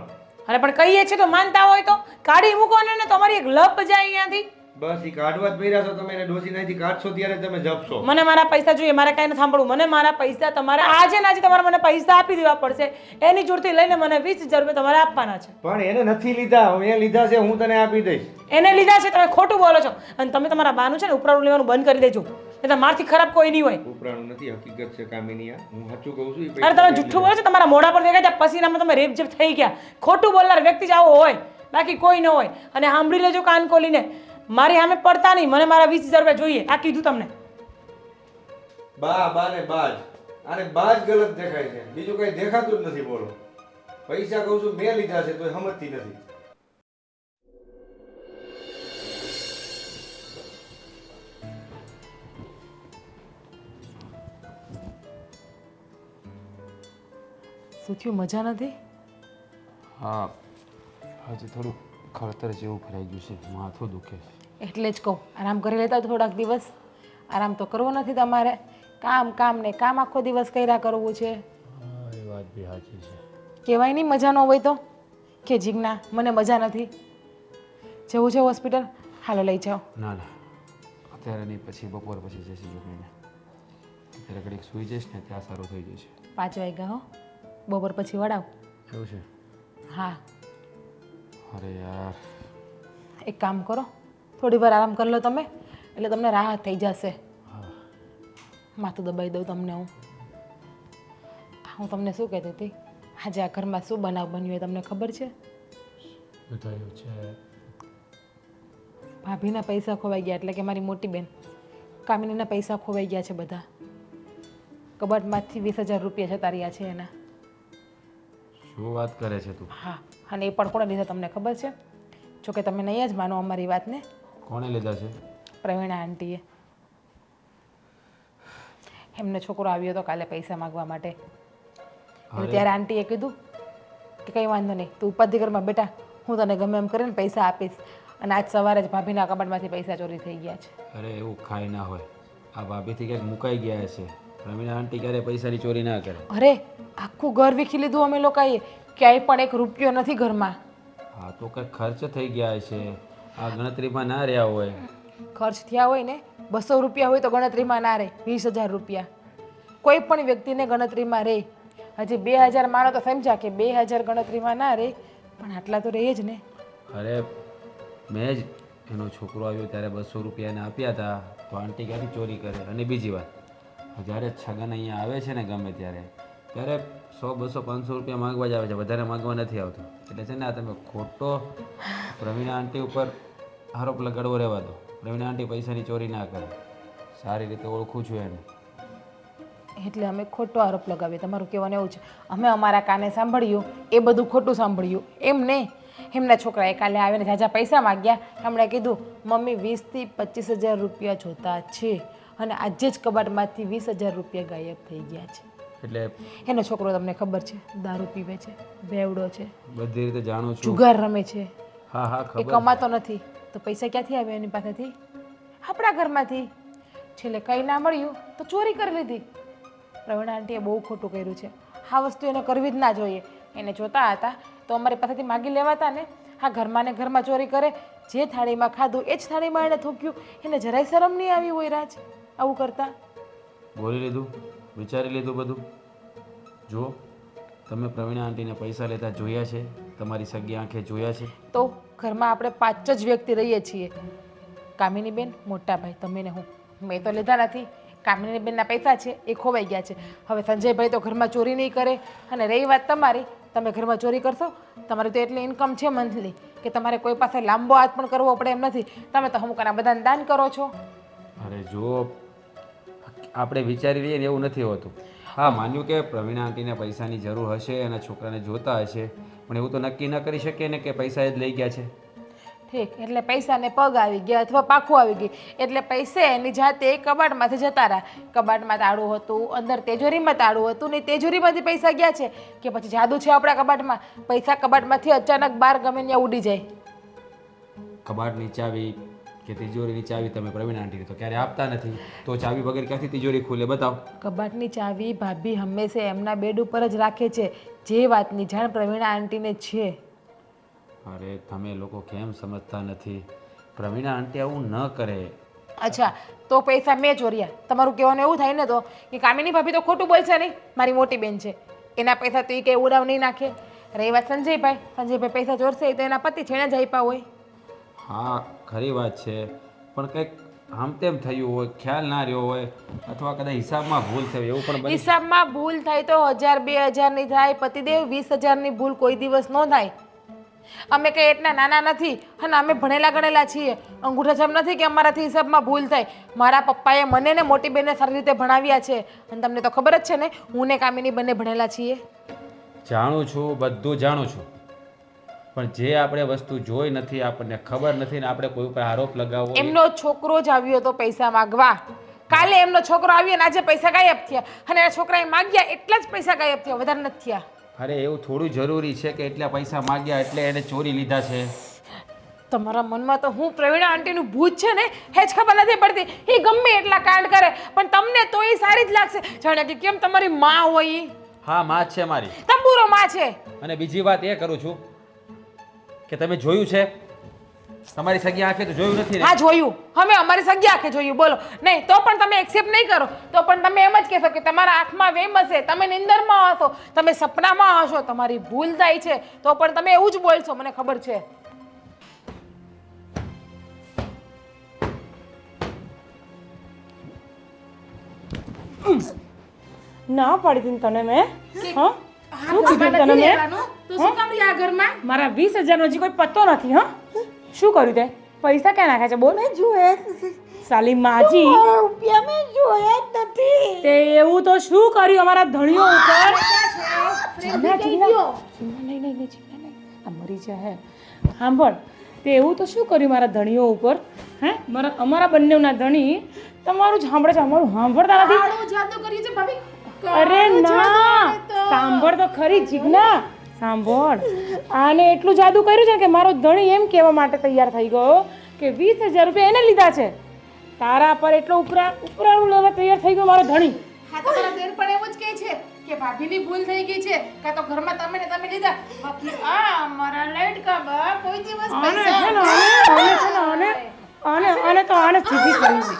અરે પણ કહીએ છીએ તો માનતા હોય તો કાઢી મૂકો ને તમારી એક લપ જાય અહીંયાથી. બસ ઈ કાઢવા જ પર્યા છો તમે, એને ડોસી નાથી કાઢશો ત્યારે તમે જપશો. મને મારા પૈસા જોઈએ, મારે કાંઈ નથી સાંભળવું. મને મારા પૈસા તમારે આજે ને આજે તમારે મને પૈસા આપી દેવા પડશે. એની જોડથી લઈને મને 20,000 રૂપિયા તમારે આપવાના છે. પણ એને નથી લીધા, મેં લીધા છે, હું તને આપી દઈશ. એને લીધા છે, તમે ખોટું બોલો છો. અને તમે તમારા બાનું છે ને ઉપરાણું લેવાનું બંધ કરી દેજો, એટલે મારથી ખરાબ કોઈ નહીં હોય. ઉપરાણું નથી, હકીકત છે કામિની. આ હું સાચું કહું છું. અરે તમે જુઠ્ઠું બોલો છો, તમારા મોઢા પર દેખાય છે પસીનામાં તમે રેપ જેપ થઈ ગયા. ખોટું બોલનાર વ્યક્તિ જ આવો હોય, બાકી કોઈ ન હોય. અને સાંભળી લેજો કાન ખોલીને, મારી સામે પડતા નહીં. મને મારા 20,000 રૂપિયા જોઈએ, આ કીધું તમને. બા ને બાજ, આને બાજ ગલત દેખાય છે, બીજું કઈ દેખાતું જ નથી. બોલો, પૈસા કહું છું મેં લીધા છે, તોય સમજતી નથી. શું થયું, મજા નથી? હા, હજી થોડું ખડતર જેવું ભરાઈ ગયું છે, માથું દુખે છે. એટલે જ કહું આરામ કરી લેતા થોડાક દિવસ. આરામ તો કરવો નથી તમારે, કામ કામ ને કામ આખો દિવસ કર્યા કરવું છે. હા, એ વાત બી સાચી છે. કહેવાય નહીં મજા ન હોય તો કે જીજ્ઞા મને મજા નથી, જવું છે હોસ્પિટલ, હાલો લઈ જાઓ. ના ના, અત્યારે નહીં, પછી બપોર પછી જશે જોઈને. અત્યારે ઘડીક સૂઈ જઈશ ને ત્યાં સારું થઈ જશે. 5 વાગ્યા હો, બપોર પછી વડાવ. એવું છે? હા, અરે યાર, એક કામ કરો, થોડી વાર આરામ કરી લો તમે, એટલે તમને રાહત થઈ જશે. માથું દબાઈ દઉં તમને હું તમને શું કહેતી હતી, આજે આ ઘરમાં શું બનાવ બન્યો એ તમને ખબર છે? થયું છે ભાભીના પૈસા ખોવાઈ ગયા, એટલે કે મારી મોટી બેન કામિનીના પૈસા ખોવાઈ ગયા છે બધા. કબાટમાંથી 20,000 રૂપિયા જતા રહ્યા છે એના. શું વાત કરે છે તું? હા, અને એ પણ કોણે લીધા તમને ખબર છે? જોકે તમે નહીં જ માનો અમારી વાતને. કોણે લીધા છે? પ્રવીણા આંટીએ. એમને છોકરો આવ્યો હતો કાલે પૈસા માગવા માટે, એટલે ત્યારે આંટીએ કીધું કે કંઈ વાંધો નહીં, તું ઉપાધિઘરમાં બેટા, હું તને ગમે એમ કરીને પૈસા આપીશ. અને આજ સવારે જ ભાભીના કબાટમાંથી પૈસા ચોરી થઈ ગયા છે. અરે એવું ખાઈ ના હોય, આ ભાભીથી ક્યાંક મુકાઈ ગયા છે. પ્રવીણા આંટી ક્યારે પૈસાની ચોરી ના કરે. અરે આખું ઘર વીખી લીધું અમે લોકોએ, ક્યાંય પણ 1 રૂપિયો નથી ઘરમાં. હા તો કંઈક ખર્ચ થઈ ગયા છે, આ ગણતરીમાં ના રહ્યા હોય. ખર્ચ થયા હોય ને 200 રૂપિયા હોય તો ગણતરીમાં ના રહે, 20,000 રૂપિયા કોઈ પણ વ્યક્તિને ગણતરીમાં રહે. હજી 2,000 માનો તો સમજા કે 2,000 ગણતરીમાં ના રહે, પણ આટલા તો રહે જ ને. અરે મેં જ એનો છોકરો આવ્યો ત્યારે 200 રૂપિયા એને આપ્યા હતા, તો આંટી ક્યાંથી ચોરી કરે? અને બીજી વાત, જ્યારે છગન અહીંયા આવે છે ને ગમે ત્યારે 100 200 500 રૂપિયા માગવા જ આવે છે, વધારે માગવા નથી આવતો. એટલે છે ને આ તમે ખોટો પ્રવીણા આંટી ઉપર આરોપ લગાડવો રહેવા દો. પ્રવીણા આંટી પૈસાની ચોરી ના કરે, સારી રીતે ઓળખું છું એને. એટલે અમે ખોટો આરોપ લગાવીએ, તમારું કહેવાનું એવું છે? અમે અમારા કાને સાંભળ્યું એ બધું ખોટું સાંભળ્યું એમ નહીં. એમના છોકરાએ કાલે આવીને ઝાઝા પૈસા માગ્યા. એમણે કીધું મમ્મી 20,000 થી 25,000 રૂપિયા જોતા છે અને આજે જ કબાટમાંથી 20,000 રૂપિયા ગાયબ થઈ ગયા છે. એટલે એનો છોકરો તમને ખબર છે દારૂ પીવે છે, બેવડો છે, બધી રીતે જાણું છું. જુગાર રમે છે, હા હા એ ખબર. કમાતો નથી તો પૈસા ક્યાંથી આવે એની પાસેથી? આપણા ઘરમાંથી. છેલ્લે કંઈ ના મળ્યું તો ચોરી કરી લીધી. પ્રવીણા આંટીએ બહુ ખોટું કર્યું છે. આ વસ્તુ એને કરવી જ ના જોઈએ. એને જોતા હતા તો અમારી પાસેથી માગી લેવાતા ને. હા, ઘરમાં ને ઘરમાં ચોરી કરે, જે થાળીમાં ખાધું એ જ થાળીમાં એને થૂક્યું. એને જરાય શરમ નહીં આવી હોય રાજ આવું કરતા? બોલી લીધું, વિચારી લીધું બધું. જુઓ, તમે પ્રવીણા આંટીને પૈસા લેતા જોયા છે? તમારી સગી આંખે જોયા છે? તો ઘરમાં આપણે 5 જ વ્યક્તિ રહીએ છીએ. કામિની બેન, મોટા ભાઈ, તમે ને હું. મેં તો લીધા નથી. કામિની બેનના પૈસા છે એ ખોવાઈ ગયા છે. હવે સંજયભાઈ તો ઘરમાં ચોરી નહીં કરે. અને રહી વાત તમારી, તમે ઘરમાં ચોરી કરશો? તમારી તો એટલી ઇન્કમ છે મંથલી કે તમારે કોઈ પાસે લાંબો હાથ પણ કરવો પડે એમ નથી. તમે તો અમુક બધાને દાન કરો છો. અરે જુઓ, આપણે વિચારી લઈએ ને એવું નથી હોતું. હા, માન્યું કે પ્રવીણા આંટીને પૈસાની જરૂર હશે અને છોકરાને જોતા હશે, પણ એવું તો નક્કી ન કરી શકીએ ને કે પૈસા જ લઈ ગયા છે. ઠીક, એટલે પૈસાને પગ આવી ગયા અથવા પાખું આવી ગઈ એટલે પૈસે એની જાતે કબાટમાંથી જતા રહ્યા. કબાટમાં તાળું હતું, અંદર તિજોરીમાં તાળું હતું ને તિજોરીમાંથી પૈસા ગયા છે કે પછી જાદુ છે આપણા કબાટમાં? પૈસા કબાટમાંથી અચાનક બહાર ગમે ત્યાં ઉડી જાય. કબાટની ચાવી કે તિજોરીની ચાવી તમે પ્રવીણા આંટીને તો ક્યારે આપતા નથી, તો ચાવી વગર ક્યાંથી તિજોરી ખુલે? બતાવો. કબાટની ચાવી ભાભી હંમેશા એમના બેડ ઉપર જ રાખે છે. જે વાતની જાણ પ્રવીણા આંટીને છે. અરે તમે લોકો કેમ સમજતા નથી? પ્રવીણા આંટી આવું ન કરે. અચ્છા, તો પૈસા મેં ચોર્યા તમારું કહેવાનું એવું થાય ને તો કે કામિની ભાભી તો ખોટું બોલશે નહીં. મારી મોટી બેન છે, એના પૈસા તો એ કંઈ ઉડાવ નહીં નાખે. રહી વાત સંજયભાઈ પૈસા ચોરશે એ તો એના પતિ છે એને જ આપ્યા હોય. હા, ખરી વાત છે, પણ કંઈક આમ તેમ થયું હોય, ખ્યાલ ના રહ્યો હોય, અથવા કદાચ હિસાબમાં ભૂલ થઈ એવું પણ બની. હિસાબમાં ભૂલ થાય તો 1000-2000 ની થાય. પતિદેવ 20,000 ની ભૂલ કોઈ દિવસ ન થાય. અમે કંઈ એટલા નાના નથી અને અમે ભણેલા ગણેલા છીએ. અંગૂઠા છાપ નથી કે અમારાથી હિસાબમાં ભૂલ થાય. મારા પપ્પાએ મને ને મોટી બેનને સારી રીતે ભણાવ્યા છે અને તમને તો ખબર જ છે ને હું ને કામિની બંને ભણેલા છીએ. જાણું છું, બધું જાણું છું, પણ જે આપણે વસ્તુ જોઈ નથી, આપણને ખબર નથી ને આપણે કોઈ ઉપર આરોપ લગાવવો. એમનો છોકરો જ આવ્યો હતો પૈસા માગવા. કાલે એમનો છોકરો આવ્યો ને આજે પૈસા ગાયબ થયા અને આ છોકરાએ માગ્યા એટલા જ પૈસા ગાયબ થયા, વધારે નથી થયા. અરે એવું થોડું જરૂરી છે કે એટલા પૈસા માગ્યા એટલે એને ચોરી લીધા છે? તમારા મનમાં તો હું પ્રવીણા આંટીનું ભૂત છે ને એ જ ખબર નથી પડતી. એ ગમે એટલા કાંડ કરે પણ તમને તો એ સારી જ લાગશે. જાણે કે કેમ તમારી માં હોય ઈ. હા, માં છે મારી. તંબુરો માં છે. અને બીજી વાત એ કરું છું કે તમે જોયું છે તમારી સગી આંખે? તો જોયું નથી ને? હા જોયું, અમે અમારી સગી આંખે જોયું. બોલો નહીં તો પણ તમે એક્સેપ્ટ નહીં કરો તો પણ તમે એમ જ કહેશો કે તમારા આંખમાં વેમ હશે, તમે નિંદરમાં હશો, તમે સપનામાં હશો, તમારી ભૂલ થાય છે તો પણ તમે એવું જ બોલશો. મને ખબર છે. ના પાડી દીધી તને મેં. હા, શું કીધું તને મેં? તો શું કામ રહ્યા ઘરમાં? મારા 20,000 નો હજી કોઈ પત્તો નથી. હા, શું કર્યું તે? પૈસા ક્યાં નાખ્યા છે? બોલ. જોયા સાલી માજી, રૂપિયા મેં જોયા જ નથી. તે એવું તો શું કર્યું અમારા ધણીઓ ઉપર? આ મરી જાય. સાંભળ, તે એવું તો શું કર્યું મારા ધણીઓ ઉપર? હે, અમારા બંનેના ધણી તમારું જ સાંભળે છે, અમારું સાંભળતા નથી. આળો જાદુ કર્યું છે ભાભી. અરે ના, સાંભળ તો ખરી જીજ્ઞા, સાંભળ. આને એટલું જાદુ કર્યું છે કે મારો ધણી એમ કહેવા માટે તૈયાર થઈ ગયો કે 20,000 રૂપિયા એને લીધા છે. તારા પર એટલો ઉપરાળું લેવા તૈયાર થઈ ગયો મારો ધણી. હા તો મારા બેન પણ એવું જ કહે છે કે ભાભીની ભૂલ થઈ ગઈ છે કાં તો ઘરમાં તમે ને તમે લીધા. બાકી આ મારા લાડકા બા કોઈ દિવસ આને પૈસા છે ને, આને તો આને સીધી કરી છે.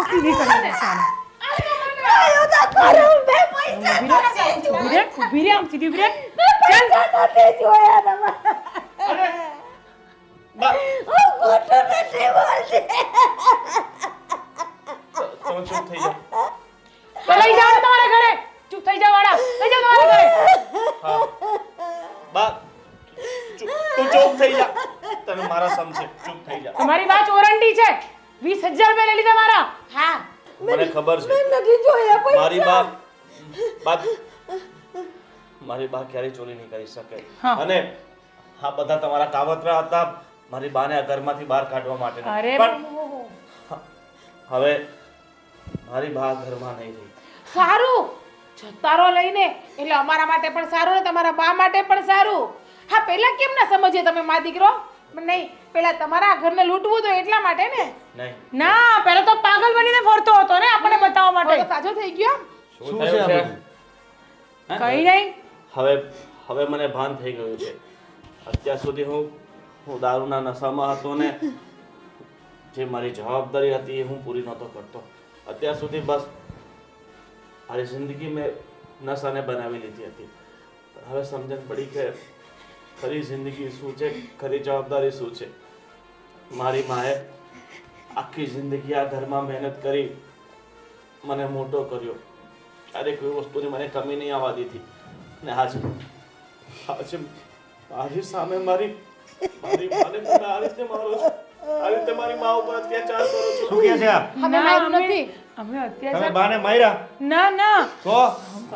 સીધી કરી છે આને. ઊભી રે, આમ સીધી ઊભી રે. ચાલ. નથી જોયા તમારા. હું ખોટું નથી બોલતી. તમે ચૂપ થઈ જાઓ. તો લઈ જાઓ ને તમારા ઘરે. ચૂપ થઈ જાઓ વાળા. લઈ જાઓ તમારા ઘરે. હા બા, તું ચૂપ થઈ જા. તને મારા સમજે, ચૂપ થઈ જા. તમારી વાત ઓરંડી છે. 20,000 રૂપિયા લઈ લીધા મારા. હા મને ખબર છે મેં નથી જોયા પૈસા. મારી બા ક્યારેય ચોરી નહીં કરી શકે. હા. અને આ બધા તમારા કાવતરા હતા મારી બાને આ ઘરમાંથી બહાર કાઢવા માટે. અરે પણ હવે મારી બા ઘરમાં નહીં રહી. સારું જતારો લઈને એટલે અમારા માટે પણ સારું ને તમારા બા માટે પણ સારું. હા પહેલા કેમ ના સમજીએ તમે મા દીકરો? નહીં પહેલા તમારા આ ઘરને લૂંટવું તો એટલા માટે ને. નહીં. ના પહેલા તો પાગલ બનીને ફરતો હતો ને આપણને બતાવવા હવે તો માટે. સાજો થઈ ગયો. શું છે આ બધું? કઈ નહીં. હવે મને ભાન થઈ ગયું છે. અત્યાર સુધી હું દારૂના નશામાં હતો ને જે મારી જવાબદારી હતી એ હું પૂરી નહોતો કરતો. અત્યાર સુધી બસ મારી જિંદગી મેં નશાને બનાવી લીધી હતી. પણ હવે સમજણ પડી કે ખરી જિંદગી શું છે, ખરી જવાબદારી શું છે. મારી માએ આખી જિંદગી આ ઘરમાં મહેનત કરી મને મોટો કર્યો. ક્યારેક કોઈ વસ્તુની મને કમી નહીં આવવા દીધી. ને આજે મારી સામે મારી માને તમે આ રીતે મારો છો, આ રીતે મારી મા ઉપર અત્યાચાર કરો છો. શું કહે છે આ? અમે માર્યું નથી. અમે તમે અત્યાચાર બાને માર્યા ના ના તો?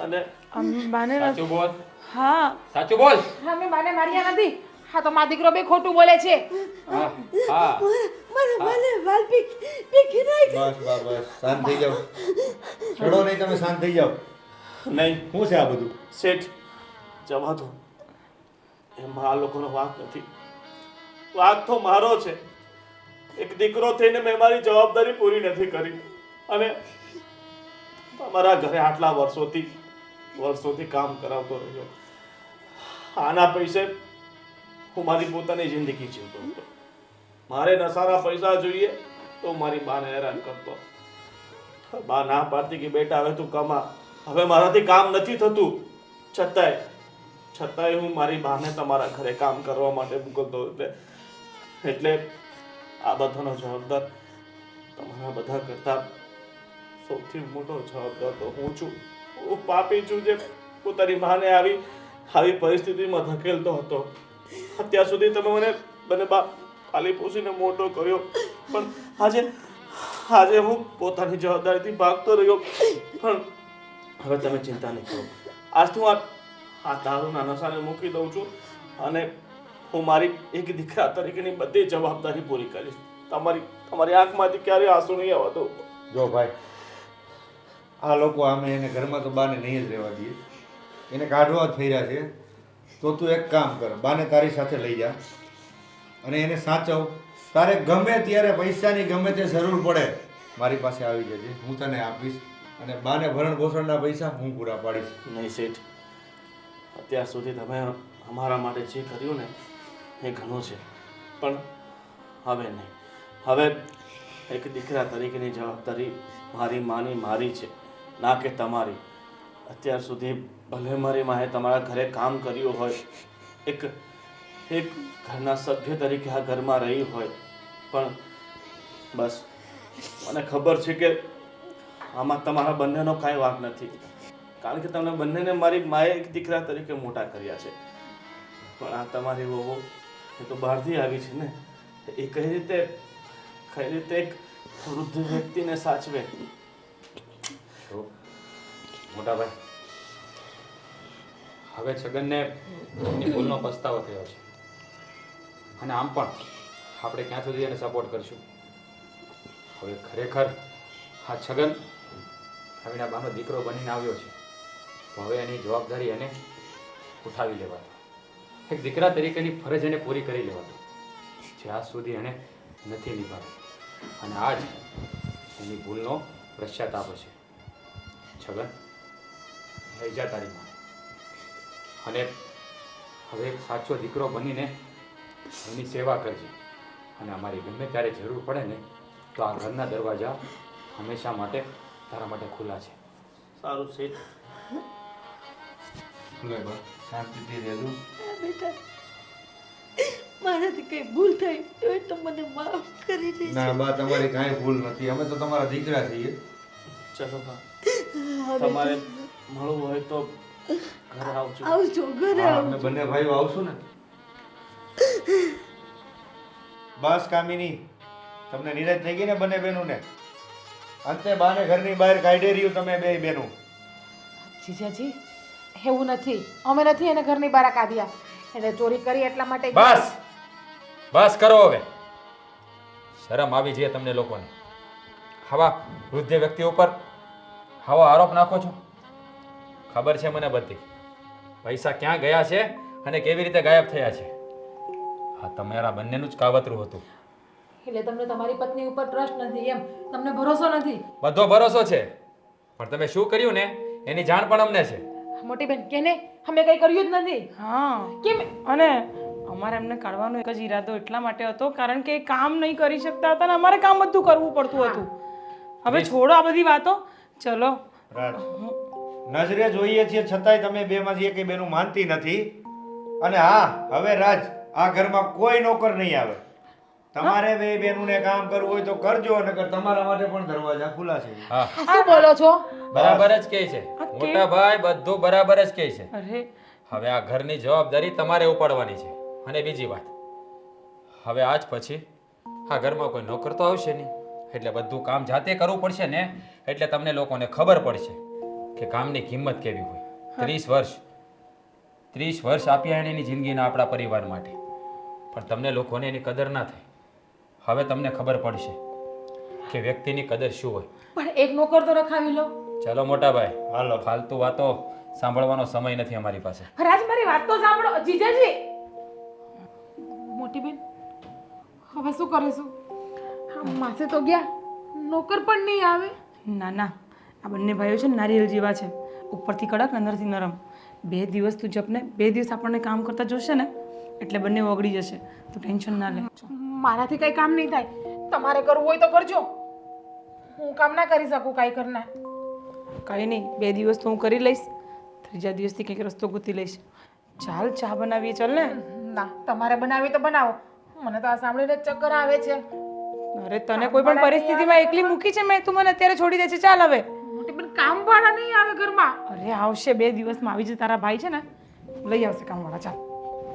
અને અમે બાને સાચું બોલ, હા સાચું બોલ. અમે માને માર્યા નથી. હા તો મા દીકરો બે ખોટું બોલે છે. હા હા મને વાલ પીકી નાખ. બસ બસ બસ શાંત થઈ જાઓ. છોડો નહીં, તમે શાંત થઈ જાઓ. નહીં શું છે આ બધું? શેઠ જવા દો. એમાં આ લોકોનો વાંક નથી. વાંક તો મારો છે. એક દીકરો થઈને મેં મારી જવાબદારી પૂરી નથી કરી અને તમારા ઘરે આટલા વર્ષોથી કામ કરાવતો રહ્યો. આના પૈસે હું મારી પોતાની જિંદગી જીવતો હતો. મારે નશાના પૈસા જોઈએ તો મારી બાને હેરાન કરતો. બા ના પાડતી કે બેટા હવે તું કમા. હવે મારાથી કામ નથી થતું. છતાંય હું મારી બાને તમારા ઘરે કામ કરવા માટે મોકલતો. એટલે આ બધાનો જવાબદાર તમારા બધા કરતા સૌથી મોટો જવાબદાર તો હું છું. હું પાપી છું જે પોતાની માને આવી પરિસ્થિતિમાં ધકેલતો હતો. અત્યાર સુધી તમે મને પાલી પોષીને મોટો કર્યો. પણ આજે હું પોતાની જવાબદારીથી ભાગતો રહ્યો. પણ હવે તમે ચિંતા નહીં કરો. આજથી હું આ દારૂના નશાને મૂકી દઉં છું અને હું મારી એક દીકરા તરીકેની બધી જવાબદારી પૂરી કરીશ. તમારી આંખમાંથી ક્યારેય આંસુ નહીં આવવા દઉં. જો ભાઈ, આ લોકો આમે એને ઘરમાં તો બાને નહીં જ રહેવા દઈએ. એને કાઢવા જ થઈ રહ્યા છે. તો તું એક કામ કર, બાને તારી સાથે લઈ જા અને એને સાચવ. તારે ગમે ત્યારે પૈસાની ગમે તે જરૂર પડે મારી પાસે આવી જજે, હું તને આપીશ. અને બાને ભરણ પોષણના પૈસા હું પૂરા પાડીશ. નહીં શેઠ, અત્યાર સુધી તમે અમારા માટે જે કર્યું ને એ ઘણું છે. પણ હવે નહીં. હવે એક દીકરા તરીકેની જવાબદારી મારી માની મારી છે, ના કે તમારી. અત્યાર સુધી ભલે મારી માએ તમારા ઘરે કામ કર્યું હોય, એક ઘરના સભ્ય તરીકે આ ઘરમાં રહી હોય, પણ બસ મને ખબર છે કે આમાં તમારા બંનેનો કાંઈ વાંક નથી. કારણ કે તમને બંનેને મારી માએ એક દીકરા તરીકે મોટા કર્યા છે. પણ આ તમારી વહુ એ તો બહારથી આવી છે ને, એ કઈ રીતે એક વૃદ્ધ વ્યક્તિને સાચવે. તો મોટા ભાઈ, હવે છગનને એની ભૂલનો પસ્તાવો થયો છે અને આમ પણ આપણે ક્યાં સુધી એને સપોર્ટ કરશું. હવે ખરેખર આ છગન રવિના બાનો દીકરો બનીને આવ્યો છે, તો હવે એની જવાબદારી એને ઉઠાવી લેવા દો. એક દીકરા તરીકેની ફરજ એને પૂરી કરી લેવા દો, જ્યાં સુધી એને નથી નિભાવી. અને આ જ એની ભૂલનો પશ્ચાતાપ છે. છગન, લઈ જા તારી માં અને હવે એક સાચો દીકરો બનીને એની સેવા કરજે. અને અમારી ગમે ત્યારે જરૂર પડે ને તો આ ઘરના દરવાજા હંમેશા માટે તારા માટે ખુલ્લા છે. સારું શેઠ. શાંતિથી રહેજો. બેટા, મારાથી કઈ ભૂલ થઈ હોય તો મને માફ કરી દેજો. ના બા, તમારી કાંઈ ભૂલ નથી. અમે તો તમારા દીકરા છીએ. ચલો બા, તમારે મળવું હોય તો ઘરે આવજો. આવજો ઘરે હા, આવજો. અમે બંને ભાઈઓ આવશું ને. બસ કામિની, તમને નિરાશ થઈ ગઈ ને બંને બહેનોને? અંતે બાને ઘરની બહાર કાઢી રહ્યું તમે બે બહેનો. જીજાજી એવું નથી. અમે નથી એને ઘરની બહાર કાઢ્યા. એટલે ચોરી કરી એટલા માટે બસ બસ કરો હવે. શરમ આવી જોઈએ તમને લોકોને. આવા વૃદ્ધ વ્યક્તિ ઉપર આવો આરોપ નાખો છો. ખબર છે મને બધી. પૈસા ક્યાં ગયા છે અને કેવી રીતે ગાયબ થયા છે. આ તમારા બંનેનું જ કાવતરું હતું. એટલે તમને તમારી પત્ની ઉપર ટ્રસ્ટ નથી એમ, તમને ભરોસો નથી. બધો ભરોસો છે, પણ તમે શું કર્યું ને એની જાણ પણ અમને છે. મોટી બેન કે ને અમે કઈ કર્યું જ નથી. હા કેમ? અને અમારે એમને કાઢવાનો એક જ ઈરાદો એટલા માટે હતો કારણ કે એ કામ નહીં કરી શકતા હતા અને અમારે કામ બધું કરવું પડતું હતું. હવે છોડો આ બધી વાતો, ચલો. રાજ નજરે જોઈએ છીએ છતાંય તમે બેમાંથી એકેય બેનું માનતી નથી. અને હા, હવે રાજ આ ઘરમાં કોઈ નોકર નહીં આવે. તમારે બે બેનુંને કામ કરવું હોય તો કરજો, નકર તમારા માટે પણ દરવાજા ખુલ્લા છે. હા, આ શું બોલો છો? બરાબર જ કહે છે મોટા ભાઈ, બધું બરાબર જ કહે છે. અરે હવે આ ઘરની જવાબદારી તમારે ઉપાડવાની છે. અને બીજી વાત, હવે આજ પછી આ ઘરમાં કોઈ નોકર તો આવશે નહીં, એટલે બધું કામ જાતે કરવું પડશે ને. એટલે તમને લોકોને ખબર પડશે કે કામની કિંમત કેવી હોય. 30 વર્ષ આપ્યા એની જિંદગીના આપણા પરિવાર માટે, પણ તમને લોકોને એની કદર ના થઈ. હવે તમને ખબર પડશે કે વ્યક્તિની કદર શું હોય. પણ એક નોકર તો રખાવી લો. ચલો મોટા ભાઈ, હાલો. ફાલતુ વાતો સાંભળવાનો સમય નથી અમારી પાસે. રાજ મારી વાત તો સાંભળો. જીજાજી, મોટી બેન હવે શું કરીશું? માસે તો ગયા, નોકર પણ નહીં આવે. ના ના, આ બંને ભાઈઓ છે ને નારિયેળ જેવા છે, ઉપરથી કડક ને અંદરથી નરમ. 2 દિવસ તું જપને 2 દિવસ આપણને કામ કરતા જોશે ને એટલે બંને ઓગળી જશે. તું ટેન્શન ના લે. મારાથી કઈ કામ નહીં થાય. તમારે કરવું હોય તો કરજો, હું કામ ના કરી શકું કાંઈ કરના. કાંઈ નહીં, 2 દિવસ તો હું કરી લઈશ, 3જા દિવસથી કંઈક રસ્તો ગોતી લઈશ. ચાલ ચા બનાવીએ, ચાલ ને. ના, તમારે બનાવી તો બનાવો, મને તો આ સાંભળીને જ ચક્કર આવે છે. અરે તને કોઈ પણ પરિસ્થિતિમાં એકલી મૂકી છે મેં, તું મને અત્યારે છોડી દે છે. ચાલ હવે. મોટી બેન કામવાળા નહીં આવે ઘરમાં. અરે આવશે 2 દિવસમાં આવી જશે. તારા ભાઈ છે ને લઈ આવશે કામવાળા. ચાલ.